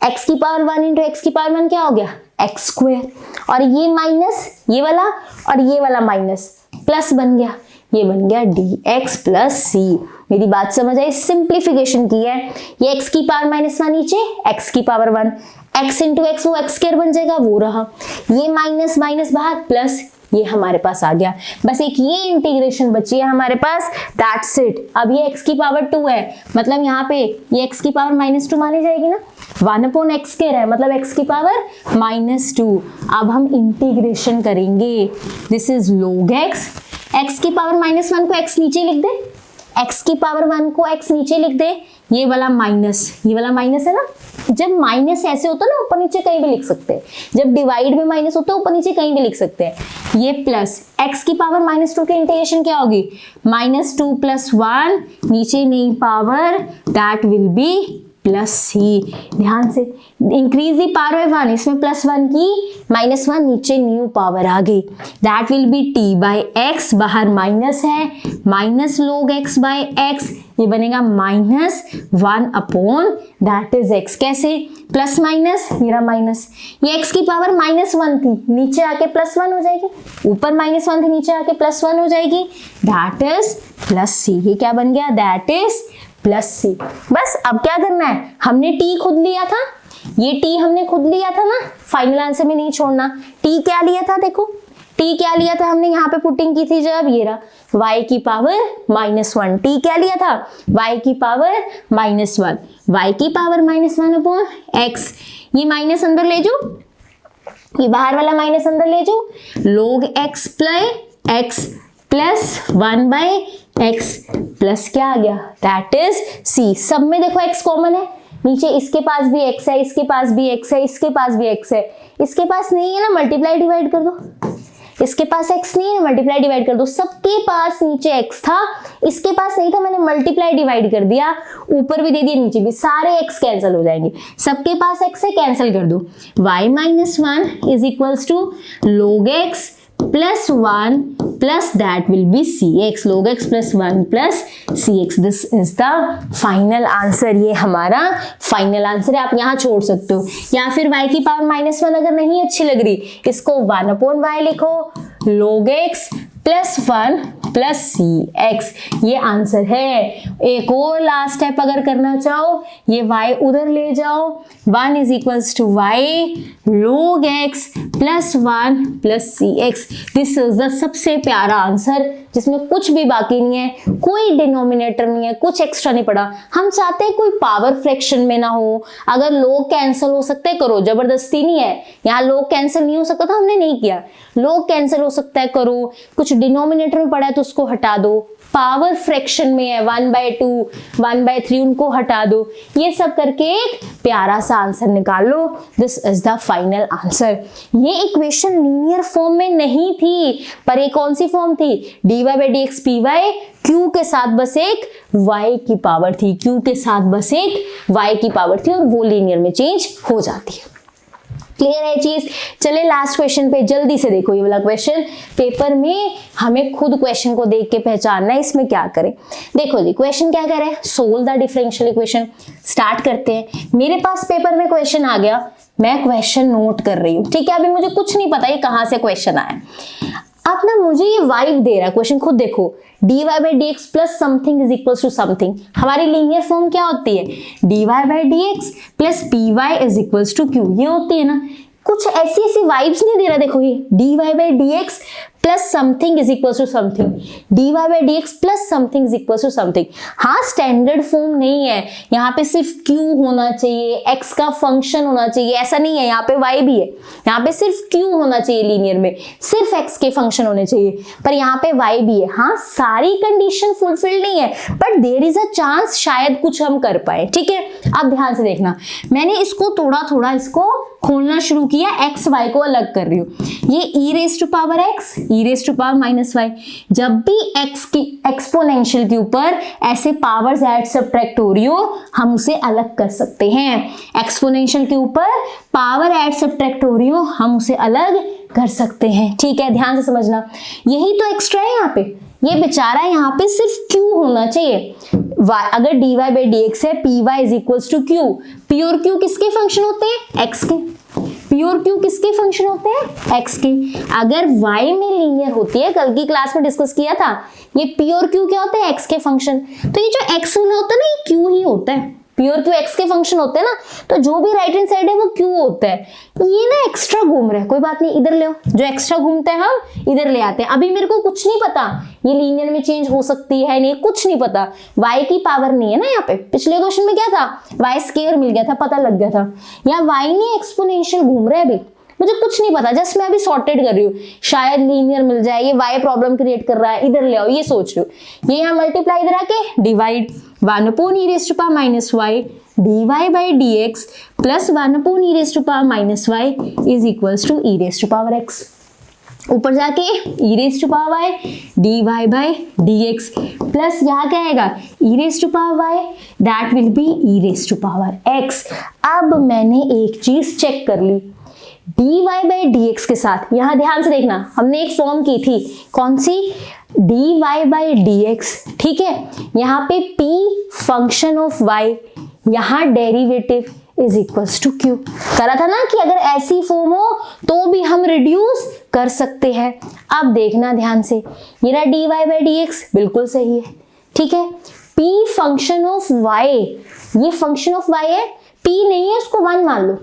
[SPEAKER 1] x की पावर 1 × x की पावर 1 क्या हो गया, x², और ये माइनस, ये वाला और ये वाला माइनस, प्लस बन गया, ये बन गया dx + c। मेरी बात समझ आई, सिंप्लीफिकेशन की है। ये x की पावर -1 नीचे, x की पावर 1, x × x वो x² बन जाएगा, वो रहा, ये माइनस माइनस बाहर, प्लस ये हमारे पास आ गया। बस एक ये इंटीग्रेशन बची है हमारे पास, दैट्स इट। अब ये x की पावर 2 है, मतलब यहाँ पे ये x की पावर -2 मानी जाएगी ना, 1/x² है, मतलब x की पावर -2। अब हम इंटीग्रेशन करेंगे, दिस इज log x की पावर -1 को x नीचे लिख दे, x की पावर 1 को x नीचे लिख दे, ये वाला माइनस, ये वाला माइनस है ना, जब माइनस ऐसे होता है ना ऊपर नीचे कहीं भी लिख सकते हैं, जब डिवाइड में माइनस होता है ऊपर नीचे कहीं भी लिख सकते हैं। ये प्लस x की पावर -2 की इंटीग्रेशन क्या होगी, -2 + 1, नीचे नई power, that will B +c। ध्यान से, इंक्रीज द पावर बाय 1, इसमें +1 की -1, नीचे न्यू पावर आ गई, दैट विल बी t/x, बाहर माइनस है, -log x/x, ये बनेगा -1 अपॉन दैट इज x। कैसे, प्लस माइनस, मेरा माइनस, ये x की पावर -1 थी, नीचे आके +1 हो जाएगी, ऊपर -1 थी, नीचे आके +1 हो जाएगी, दैट इज +c। ये क्या बन गया, दैट इज +c। बस अब क्या करना है, हमने t खुद लिया था, ये t हमने खुद लिया था ना, फाइनल आंसर में नहीं छोड़ना। t क्या लिया था, देखो t क्या लिया था हमने, यहाँ पे पुटिंग की थी जब, ये रहा y की पावर -1, t क्या लिया था, y की पावर -1, y की पावर -1 अपॉन x, ये माइनस अंदर ले जाओ, ये बाहर वाला माइनस अंदर ले जाओ, log x plus 1/x plus क्या आ गया, दैट इज c। सब में देखो x कॉमन है, नीचे इसके पास भी x है, इसके पास भी x है, इसके पास भी x है, इसके पास नहीं है ना, मल्टीप्लाई डिवाइड कर दो, इसके पास x नहीं है, मल्टीप्लाई डिवाइड कर दो। सबके पास नीचे x था, इसके पास नहीं था, मैंने मल्टीप्लाई डिवाइड कर दिया, ऊपर भी दे दिया नीचे भी, सारे x कैंसिल हो जाएंगे, सबके पास x है, कैंसिल कर दो। y - 1 is equals to log x + 1 plus that will be cx, log x + 1 plus cx। This is the final answer, ये हमारा फाइनल आंसर है। आप यहाँ छोड़ सकते हो, या फिर y की पावर -1 अगर नहीं अच्छी लग रही, इसको 1/y लिखो, log x + 1 प्लस cx, ये आंसर है। एक और लास्ट स्टेप अगर करना चाहो, ये y उधर ले जाओ, 1 is equals to y log x + 1 plus cx। This is the सबसे प्यारा आंसर, जिसमें कुछ भी बाकी नहीं है, कोई डिनोमिनेटर नहीं है, कुछ एक्स्ट्रा नहीं पड़ा। हम चाहते हैं कोई पावर फ्रैक्शन में ना हो, अगर लोग कैंसिल हो सकते हैं करो, जबरदस्ती नहीं है। यहाँ लोग कैंसिल नहीं हो सकता था, हमने नहीं किया। लोग कैंसिल हो सकता है करो, कुछ डिनोमिनेटर में पड़ा है तो उसको हटा दो, पावर फ्रैक्शन में है 1/2 1/3 उनको हटा दो, ये सब करके एक प्यारा सा आंसर निकाल लो। This is the final answer. ये इक्वेशन लीनियर फॉर्म में नहीं थी, पर ये कौन सी फॉर्म थी, dy/dx py, q के साथ बस एक y की पावर थी, q के साथ बस एक y की पावर थी, और वो लीनियर में चेंज हो जाती है। क्लियर है चीज। चले लास्ट क्वेश्चन पे जल्दी से देखो, ये वाला क्वेश्चन पेपर में हमें खुद क्वेश्चन को देख के पहचानना है इसमें क्या करें। देखो जी क्वेश्चन क्या कह रहा है, solve the differential equation. Start करते हैं। मेरे पास पेपर में क्वेश्चन आ गया, मैं क्वेश्चन नोट कर रही हूँ, ठीक है। अभी मुझे कुछ नहीं पता ये कहाँ से क्वेश्चन आया। अब ना मुझे ये वाइब दे रहा है क्वेश्चन, खुद देखो, dy by dx plus something is equal to something. हमारी लीनियर फॉर्म क्या होती है, dy by dx plus py is equal to q, ये होती है ना। कुछ ऐसी ऐसी वाइब्स नहीं दे रहा, देखो ये dy by dx plus something is equal to something, dy by dx plus something is equal to something. हाँ स्टैंडर्ड फॉर्म नहीं है, यहाँ पे सिर्फ q होना चाहिए, x का फंक्शन होना चाहिए, ऐसा नहीं है। यहाँ पे y भी है, यहाँ पे सिर्फ q होना चाहिए लीनियर में, सिर्फ x के फंक्शन होने चाहिए, पर यहाँ पे y भी है। हाँ सारी कंडीशन फुलफिल नहीं है, but there is a chance शायद कुछ हम कर पाए, ठीक है। अब ध्यान से देखना, मैंने इसको थोड़ा थोड़ा इसको खोलना शुरू किया, x y को अलग कर रही हूँ। ये e raise to power x, e raise to power minus y, जब भी x की एक्सपोनेंशियल के ऊपर ऐसे पावर्स ऐड सब्ट्रैक्ट हो रही हो, हम उसे अलग कर सकते हैं। एक्सपोनेंशियल के ऊपर पावर ऐड सब्ट्रैक्ट हो रही हो, हम उसे अलग कर सकते हैं, ठीक है। ध्यान से समझना, यही तो एक्स्ट्रा है यहाँ पे, ये बेचारा यहाँ पे सिर्फ q होना चाहिए। अगर dy by dx है, py is equals to q, p और q किसके फंक्शन होते हैं, x के। p और q किसके फंक्शन होते हैं, x के। अगर y में लीनियर होती है, कल की क्लास में डिस्कस किया था, ये p और q क्या होते हैं, x के फंक्शन। तो ये जो x वाला होता है ना, ये q ही होता है, p और q x के फंक्शन होते हैं ना, तो जो भी राइट हैंड साइड है वो q होता है। ये ना एक्स्ट्रा घूम रहा है, कोई बात नहीं, इधर ले आओ, जो एक्स्ट्रा घूमता है हम इधर ले आते हैं। अभी मेरे को कुछ नहीं पता ये लीनियर में चेंज हो सकती है नहीं, कुछ नहीं पता, y की पावर नहीं है ना यहाँ पे। पिछले क्वेश्चन में क्या था, y स्क्वायर मिल गया था, पता लग गया था। यहाँ y नहीं, एक्सपोनेंशियल घूम रहा है, अभी मुझे कुछ नहीं पता, जस्ट मैं अभी सॉर्टेड कर रही हूँ, शायद लीनियर मिल जाए। ये y प्रॉब्लम क्रिएट कर रहा है, इधर ले आओ, ये सोच रही हूँ। ये यहाँ मल्टीप्लाई इधर आके divide 1 upon e raise to power minus y dy by dx plus 1 upon e raise to power minus y is equals to e raise to power x। ऊपर जाके e raise to power y dy by dx plus यहाँ क्या आएगा, e raise to power y, that will be e raise to power x। अब मैंने एक चीज check कर ली, dy by dx के साथ, यहाँ ध्यान से देखना, हमने एक फॉर्म की थी, कौन सी, dy by dx, ठीक है। यहाँ पे p फंक्शन ऑफ y, यहाँ derivative is equals to q। करा था ना कि अगर ऐसी फॉर्म हो तो भी हम रिड्यूस कर सकते हैं। अब देखना ध्यान से, ये रहा dy by dx, बिल्कुल सही है, ठीक है। p फंक्शन ऑफ y, ये फंक्शन ऑफ y है, p नहीं है उसको 1 मान लो,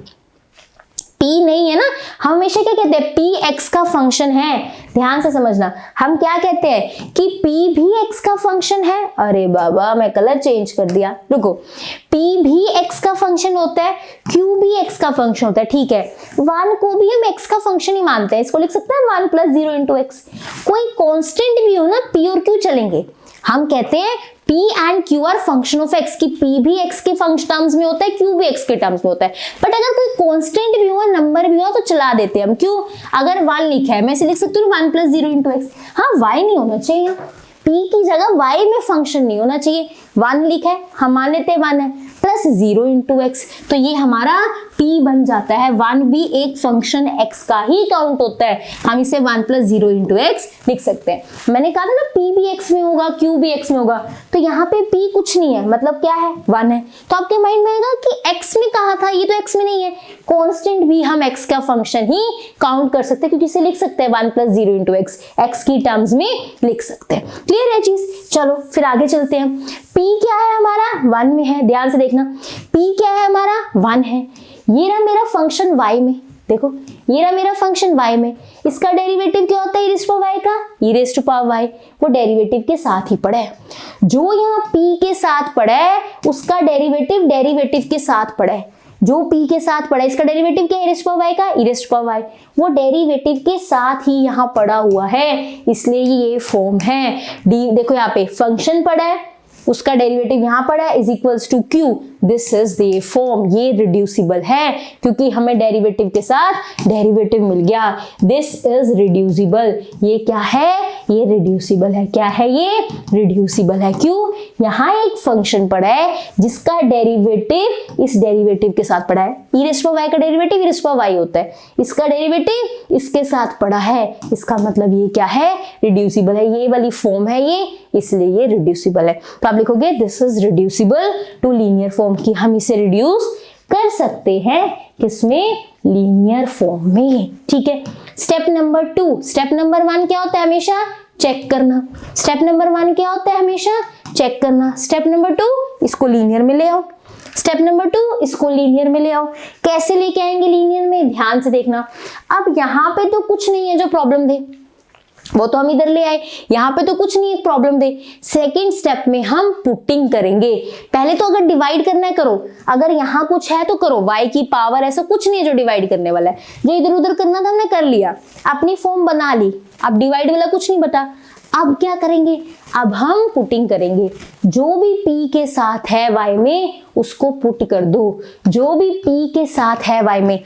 [SPEAKER 1] p नहीं है ना। हम हमेशा क्या कहते हैं, p x का फंक्शन है। ध्यान से समझना, हम क्या कहते हैं कि p भी x का फंक्शन है। अरे बाबा मैं कलर चेंज कर दिया, रुको, p भी x का फंक्शन होता है, q भी x का फंक्शन होता है, ठीक है। 1 को भी हम x का फंक्शन ही मानते हैं, इसको लिख सकते हैं 1 प्लस 0 इंटू x। कोई कांस्टेंट भी हो ना, p और q चलेंगे। हम कहते हैं p and q are function of x, की p भी x के फंक्शन टर्म्स में होता है, q भी x के टर्म्स में होता है। बट अगर कोई कांस्टेंट भी हो, नंबर भी हो, तो चला देते हैं हम। क्यों, अगर 1 लिखा है, मैं इसे लिख सकती हूँ 1 प्लस 0 इंटू एक्स। हाँ y नहीं होना चाहिए, p की जगह y में फंक्शन नहीं होना चाहिए। 1 लिखा है, हम मान लेते हैं 1 है, प्लस 0 इंटू एक्स, तो ये हमारा p बन जाता है। 1 भी एक फंक्शन x का ही काउंट होता है, हम इसे 1 प्लस 0 इंटू एक्स लिख सकते हैं। मैंने कहा था ना p भी x में होगा, q भी x में होगा, तो यहाँ पे p कुछ नहीं है, मतलब क्या है, 1 है। तो आपके माइंड में आएगा कि x में कहा था, ये तो x में नहीं है। कांस्टेंट भी हम x का फंक्शन ही काउंट कर सकते हैं, क्योंकि इसे लिख सकते हैं 1 प्लस 0 इंटू एक्स, x की टर्म्स में लिख सकते हैं। क्लियर है चीज, चलो फिर आगे चलते हैं। p क्या है हमारा, 1 में है, ध्यान से देखना, p क्या है हमारा, 1 है। ये रहा मेरा फंक्शन y में, देखो ये रहा मेरा फंक्शन y में, इसका डेरिवेटिव क्या होता है, e raise to power y का, e raise to power y, वो डेरिवेटिव के साथ ही पड़ा है। जो यहाँ p के साथ पड़ा है उसका डेरिवेटिव डेरिवेटिव के साथ पड़ा है। जो p के साथ पड़ा है, इसका डेरिवेटिव क्या है, e raise to power y का, e raise to power y, वो डेरिवेटिव के साथ ही यहाँ पड़ा हुआ है, इसलिए ये फॉर्म है। देखो यहाँ पे फंक्शन पड़ा है, उसका डेरिवेटिव यहाँ पड़ा है, is equals to q, this is the form. ये रिड्यूसिबल है क्योंकि हमें डेरिवेटिव के साथ डेरिवेटिव मिल गया, दिस इज रिड्यूसिबल। ये क्या है, ये रिड्यूसिबल है। क्या है, ये रिड्यूसिबल है। क्यों, यहाँ एक फंक्शन पड़ा है जिसका डेरिवेटिव इस डेरिवेटिव के साथ पड़ा है। e raise to power y का derivative e raise to power y होता है, इसका डेरिवेटिव इसके साथ पड़ा है, इसका मतलब ये क्या है, रिड्यूसिबल है। ये वाली फॉर्म है ये, इसलिए ये रिड्यूसिबल है। तो आप लिखोगे this is reducible to linear form, की हम इसे रिड्यूस कर सकते हैं किसमें, लीनियर फॉर्म में, ठीक है। स्टेप नंबर 2, स्टेप नंबर 1 क्या होता है? हमेशा चेक करना। स्टेप नंबर 1 क्या होता है? हमेशा चेक करना। स्टेप नंबर 2, इसको लीनियर में ले आओ। स्टेप नंबर 2, इसको लीनियर में ले आओ। कैसे लेके आएंगे लीनियर में? ध्यान से देखना। अब यहाँ पे तो कुछ नहीं है जो प्रॉब्लम दे, वो तो हम इधर ले आए। यहाँ पे तो कुछ नहीं है प्रॉब्लम दे। सेकेंड स्टेप में हम पुटिंग करेंगे। पहले तो अगर डिवाइड करना है करो, अगर यहाँ कुछ है तो करो। y की पावर ऐसा कुछ नहीं है जो डिवाइड करने वाला है। जो इधर उधर करना था हमने कर लिया, अपनी फॉर्म बना ली। अब डिवाइड वाला कुछ नहीं बता। अब क्या करेंगे? अब हम पुटिंग करेंगे। जो भी p के साथ है y में उसको पुट कर दो। जो भी p के साथ है y में,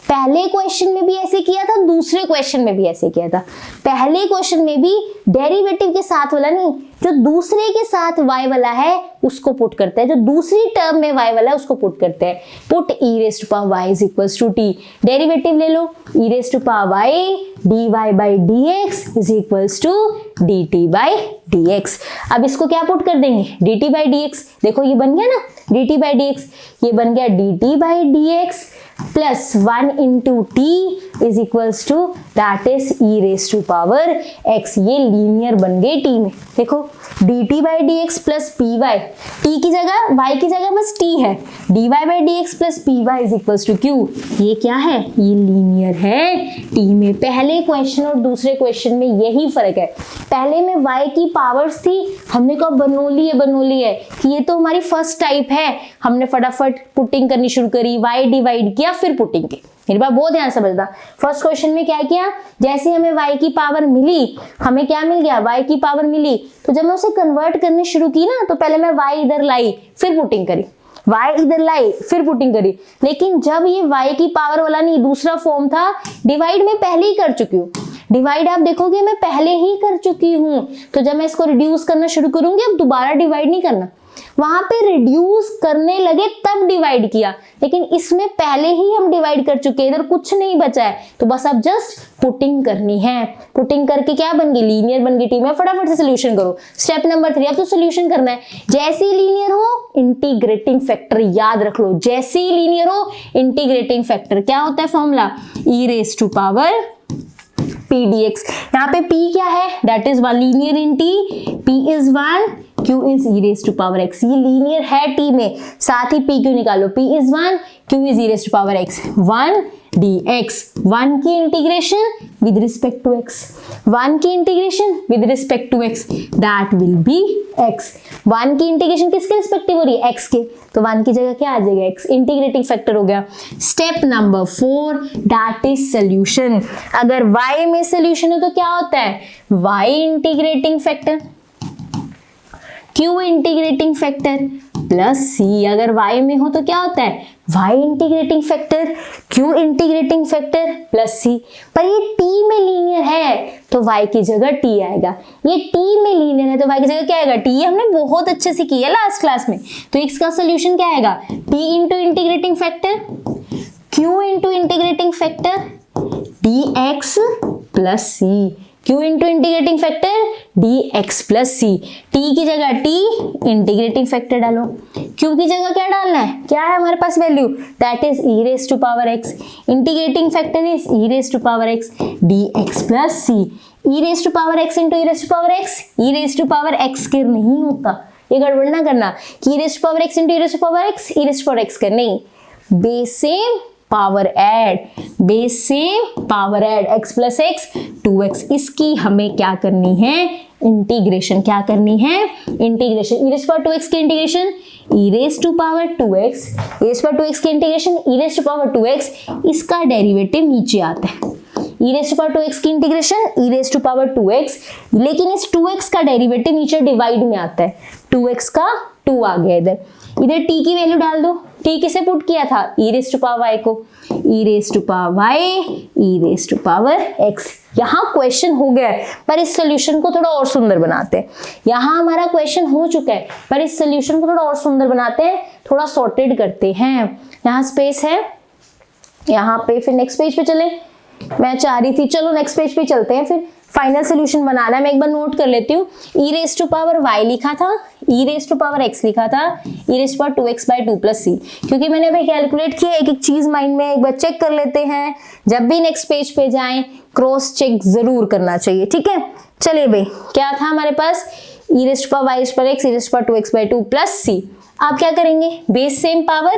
[SPEAKER 1] पहले क्वेश्चन में भी ऐसे किया था, दूसरे क्वेश्चन में भी ऐसे किया था। पहले क्वेश्चन में भी डेरिवेटिव के साथ वाला नहीं, जो दूसरे के साथ y वाला है उसको पुट करते हैं। जो दूसरी टर्म में y वाला है उसको पुट करते हैं। Put e raised to power y is equals to t। Derivative ले लो, e raised to power y dy by dx is equals to dt by dx। अब इसको क्या पुट कर देंगे? dt by dx। देखो ये बन गया ना dt by dx, ये बन गया dt by dx plus 1 into t is equals to that is e raise to power x. ये लीनियर बन गए टी में। देखो d t by D x plus P y, t की जगह वाई की जगह बस टी है। D y by D x plus P Y is equals to q. ये क्या है? ये लीनियर है टी में। पहले क्वेश्चन और दूसरे क्वेश्चन में यही फर्क है। पहले में y की पावर्स थी, हमने कहा बनोली है कि ये तो हमारी फर्स्ट टाइप है। हमने फटाफट पुटिंग करनी शुरू करी, y डिवाइड किया फिर पुटिंग की। मेरी बात बहुत ध्यान समझना। फर्स्ट क्वेश्चन में क्या किया? जैसे हमें y की पावर मिली, हमें क्या मिल गया? y की पावर मिली, तो जब मैं उसे कन्वर्ट करने शुरू की ना, तो पहले मैं y इधर लाई फिर पुटिंग करी, y इधर लाई फिर पुटिंग करी। लेकिन जब ये y की पावर वाला नहीं, दूसरा फॉर्म था, डिवाइड में पहले ही कर चुकी हूँ। डिवाइड आप देखोगे मैं पहले ही कर चुकी हूँ, तो जब मैं इसको रिड्यूस करना शुरू करूंगी, अब दोबारा डिवाइड नहीं करना। वहां पे रिड्यूस करने लगे तब डिवाइड किया, लेकिन इसमें पहले ही हम डिवाइड कर चुके हैं, इधर कुछ नहीं बचा है। तो बस अब जस्ट पुटिंग करनी है। पुटिंग करके क्या बन गई? लीनियर बन गई टी में। फटाफट से सोल्यूशन करो। स्टेप नंबर 3, अब तो सोल्यूशन करना है। जैसे ही लीनियर हो, इंटीग्रेटिंग फैक्टर याद रख लो। जैसे ही लीनियर हो, इंटीग्रेटिंग फैक्टर क्या होता है? Formula e raise to power p dx। यहाँ पे p क्या है? That is 1 linear in t, p is 1, q is e raise to power x। ये लीनियर है t में, साथ ही p क्यों निकालो? p is 1, q is e raise to power x। 1 dx, 1 की integration with respect to x, 1 की integration with respect to x, that will be x। 1 की इंटीग्रेशन किसके रिस्पेक्टिव हो रही है? x के, तो 1 की जगह क्या आ जाएगा? x। इंटीग्रेटिंग फैक्टर हो गया। Step number 4, that is solution. अगर y में सोल्यूशन है तो क्या होता है? y integrating factor, q integrating factor plus c। अगर y में हो तो क्या होता है? y integrating factor, q integrating factor plus c। पर ये t में लीनियर है तो y की जगह t आएगा। ये t में लीनियर है तो y की जगह क्या आएगा? t। हमने बहुत अच्छे से किया लास्ट क्लास में। तो इसका सोल्यूशन क्या आएगा? t into integrating factor, q into integrating factor dx plus c, q into integrating factor dx plus c। t की जगह t इंटीग्रेटिंग फैक्टर डालो, q की जगह क्या डालना है? क्या है हमारे पास value? That is e raise to power x। Integrating factor is e raise to power x dx plus c। e raise to power x into e raise to power x, e raise to power x के नहीं होता, ये गड़बड़ ना करना कि e raise to power x into e raise to power x, e raise to power x का नहीं, base same power add, base same power add, x plus x 2x। इसकी हमें क्या करनी है? इंटीग्रेशन। क्या करनी है? Integration. e raise to power 2x की integration e raise to power 2x, e raise to power 2x की integration e raise to power 2x। इसका डेरिवेटिव नीचे आता है। e raise to power 2x की integration e raise to power 2x, लेकिन इस 2x का डेरिवेटिव नीचे डिवाइड में आता है। 2x का 2 आ गया इधर। इधर t की वैल्यू डाल दो। t किसे पुट किया था? e raise to power y को, e raise to power y, e raise to power x। यहाँ क्वेश्चन हो गया है, पर इस सोल्यूशन को थोड़ा और सुंदर बनाते हैं। यहाँ हमारा क्वेश्चन हो चुका है, पर इस सोल्यूशन को थोड़ा और सुंदर बनाते हैं, थोड़ा सॉर्टेड करते हैं। यहाँ स्पेस है, यहाँ पे फिर नेक्स्ट पेज पे चले। मैं चाह रही थी चलो नेक्स्ट पेज पे चलते हैं, फिर फाइनल सोल्यूशन बनाना है। मैं एक बार नोट कर लेती हूँ। e raise to power y लिखा था, e raise to power x लिखा था, e raise to power 2x/2 + c, क्योंकि मैंने अभी कैलकुलेट किया। एक एक चीज माइंड में एक बार चेक कर लेते हैं, जब भी नेक्स्ट पेज पे जाएं क्रॉस चेक जरूर करना चाहिए, ठीक है। चलिए भाई, क्या था हमारे पास, e raise to power y raise to power x, e raise to power 2x/2 + c। आप क्या करेंगे, base same power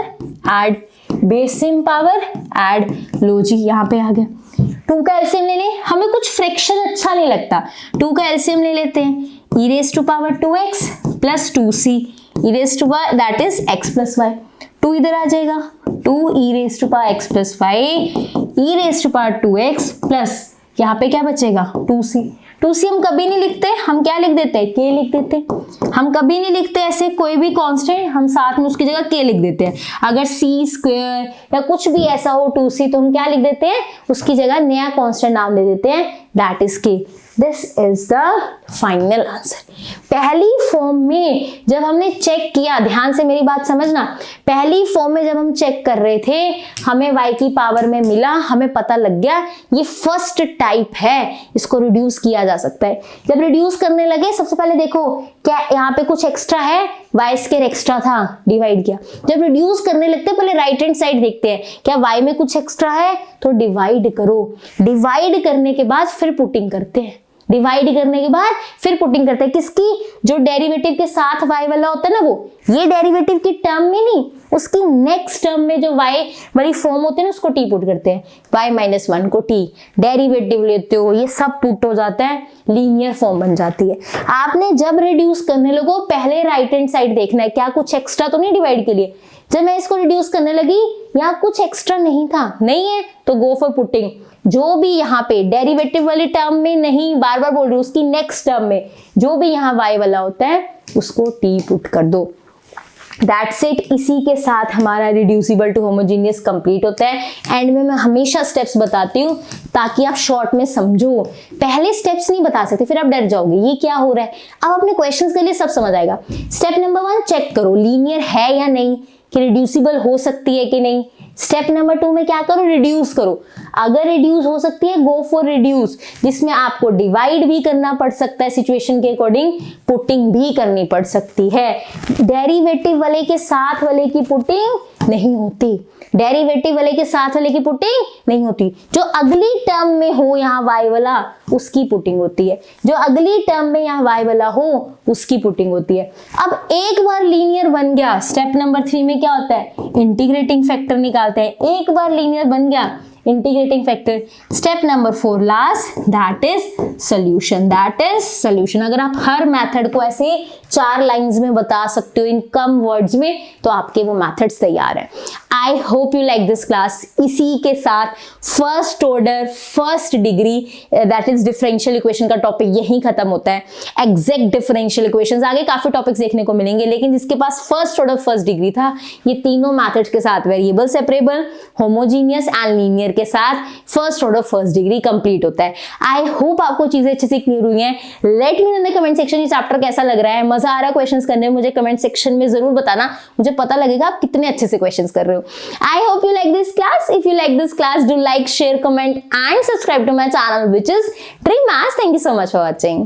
[SPEAKER 1] add, base same power add, लो जी यहाँ पे आ गया। 2 का एलसीएम ले लें, हमें कुछ फ्रैक्शन अच्छा नहीं लगता, 2 का एलसीएम ले लेते हैं, e raise to power 2x + 2c, e raise to power that is x + y, 2 इधर आ जाएगा, 2 e raise to power x + y, e raise to power 2x plus यहाँ पे क्या बचेगा 2c। 2c हम कभी नहीं लिखते, हम क्या लिख देते हैं, k लिख देते हैं। हम कभी नहीं लिखते ऐसे कोई भी कांस्टेंट, हम साथ में उसकी जगह k लिख देते हैं। अगर c² या कुछ भी ऐसा हो 2c, तो हम क्या लिख देते हैं, उसकी जगह नया कांस्टेंट नाम दे देते हैं, that is k। This is the final answer. पहली फॉर्म में जब हमने चेक किया, ध्यान से मेरी बात समझना, पहली फॉर्म में जब हम चेक कर रहे थे, हमें y की पावर में मिला, हमें पता लग गया ये फर्स्ट टाइप है, इसको रिड्यूस किया जा सकता है। जब रिड्यूस करने लगे, सबसे पहले देखो क्या यहाँ पे कुछ एक्स्ट्रा है, y² एक्स्ट्रा था, डिवाइड किया। जब रिड्यूस करने लगते हैं, पहले राइट हैंड साइड देखते हैं, क्या y में कुछ एक्स्ट्रा है, तो डिवाइड करो। डिवाइड करने के बाद फिर पुटिंग करते हैं, डिवाइड करने के बाद फिर पुटिंग करते हैं, किसकी, जो डेरिवेटिव के साथ y वाला होता है ना, वो ये डेरिवेटिव की टर्म में नहीं, उसकी नेक्स्ट टर्म में जो y वाली फॉर्म होती है ना, उसको t पुट करते हैं, y-1 को t, डेरिवेटिव लेते हो, ये सब पुट हो जाता है, लीनियर फॉर्म बन जाती है। आपने जब रिड्यूस करने लगो, पहले राइट हैंड साइड देखना है, क्या कुछ एक्स्ट्रा तो नहीं डिवाइड के लिए। जब मैं इसको रिड्यूस करने लगी, यहाँ कुछ एक्स्ट्रा नहीं था, नहीं है तो गो फॉर पुटिंग। जो भी यहाँ पे डेरिवेटिव वाली टर्म में नहीं, बार बार बोल रही हूँ, उसकी नेक्स्ट टर्म में जो भी यहाँ y वाला होता है, उसको t पुट कर दो। That's it. इसी के साथ हमारा रिड्यूसिबल टू होमोजीनियस कंप्लीट होता है। एंड में मैं हमेशा स्टेप्स बताती हूँ ताकि आप शॉर्ट में समझो, पहले स्टेप्स नहीं बता सकते, फिर आप डर जाओगे ये क्या हो रहा है। अब अपने क्वेश्चंस के लिए सब समझ आएगा। स्टेप नंबर 1 चेक करो लीनियर है या नहीं, कि रिड्यूसिबल हो सकती है कि नहीं। स्टेप नंबर 2 में क्या करो, रिड्यूस करो। अगर रिड्यूस हो सकती है, गो फॉर रिड्यूस, जिसमें आपको डिवाइड भी करना पड़ सकता है, सिचुएशन के अकॉर्डिंग पुटिंग भी करनी पड़ सकती है। डेरिवेटिव वाले के साथ वाले की पुटिंग नहीं होती, डेरिवेटिव वाले के साथ वाले की पुटिंग नहीं होती। जो अगली टर्म में हो यहाँ y वाला, उसकी पुटिंग होती है। जो अगली टर्म में यहाँ y वाला हो, उसकी पुटिंग होती है। अब एक बार लीनियर बन गया, स्टेप नंबर 3 में क्या होता है, इंटीग्रेटिंग फैक्टर निकालते हैं। एक बार लीनियर बन गया, integrating factor. Step number 4 last, that is solution, that is solution. अगर आप हर मेथड को ऐसे 4 लाइंस में बता सकते हो इन कम वर्ड्स में, तो आपके वो मेथड्स तैयार है। I hope you like this class. इसी के साथ first order first degree that is differential equation का टॉपिक यहीं खत्म होता है। एग्जैक्ट डिफरेंशियल इक्वेशंस आगे काफी टॉपिक्स देखने को मिलेंगे, लेकिन जिसके पास फर्स्ट ऑर्डर फर्स्ट डिग्री था, ये तीनों मेथड्स के साथ variable separable, homogeneous and linear के साथ first order first degree complete होता है। आई होप आपको चीजें अच्छे से क्लियर हुई हैं। Let me know in the comment section ये चैप्टर कैसा लग रहा है, मजा आ रहा है क्वेश्चंस करने में, मुझे कमेंट सेक्शन में जरूर बताना, मुझे पता लगेगा आप कितने अच्छे से क्वेश्चंस कर रहे हो। I hope you like this class. If you like this class, do like, share, comment and subscribe to my channel which is Dream Maths. Thank you so much for watching.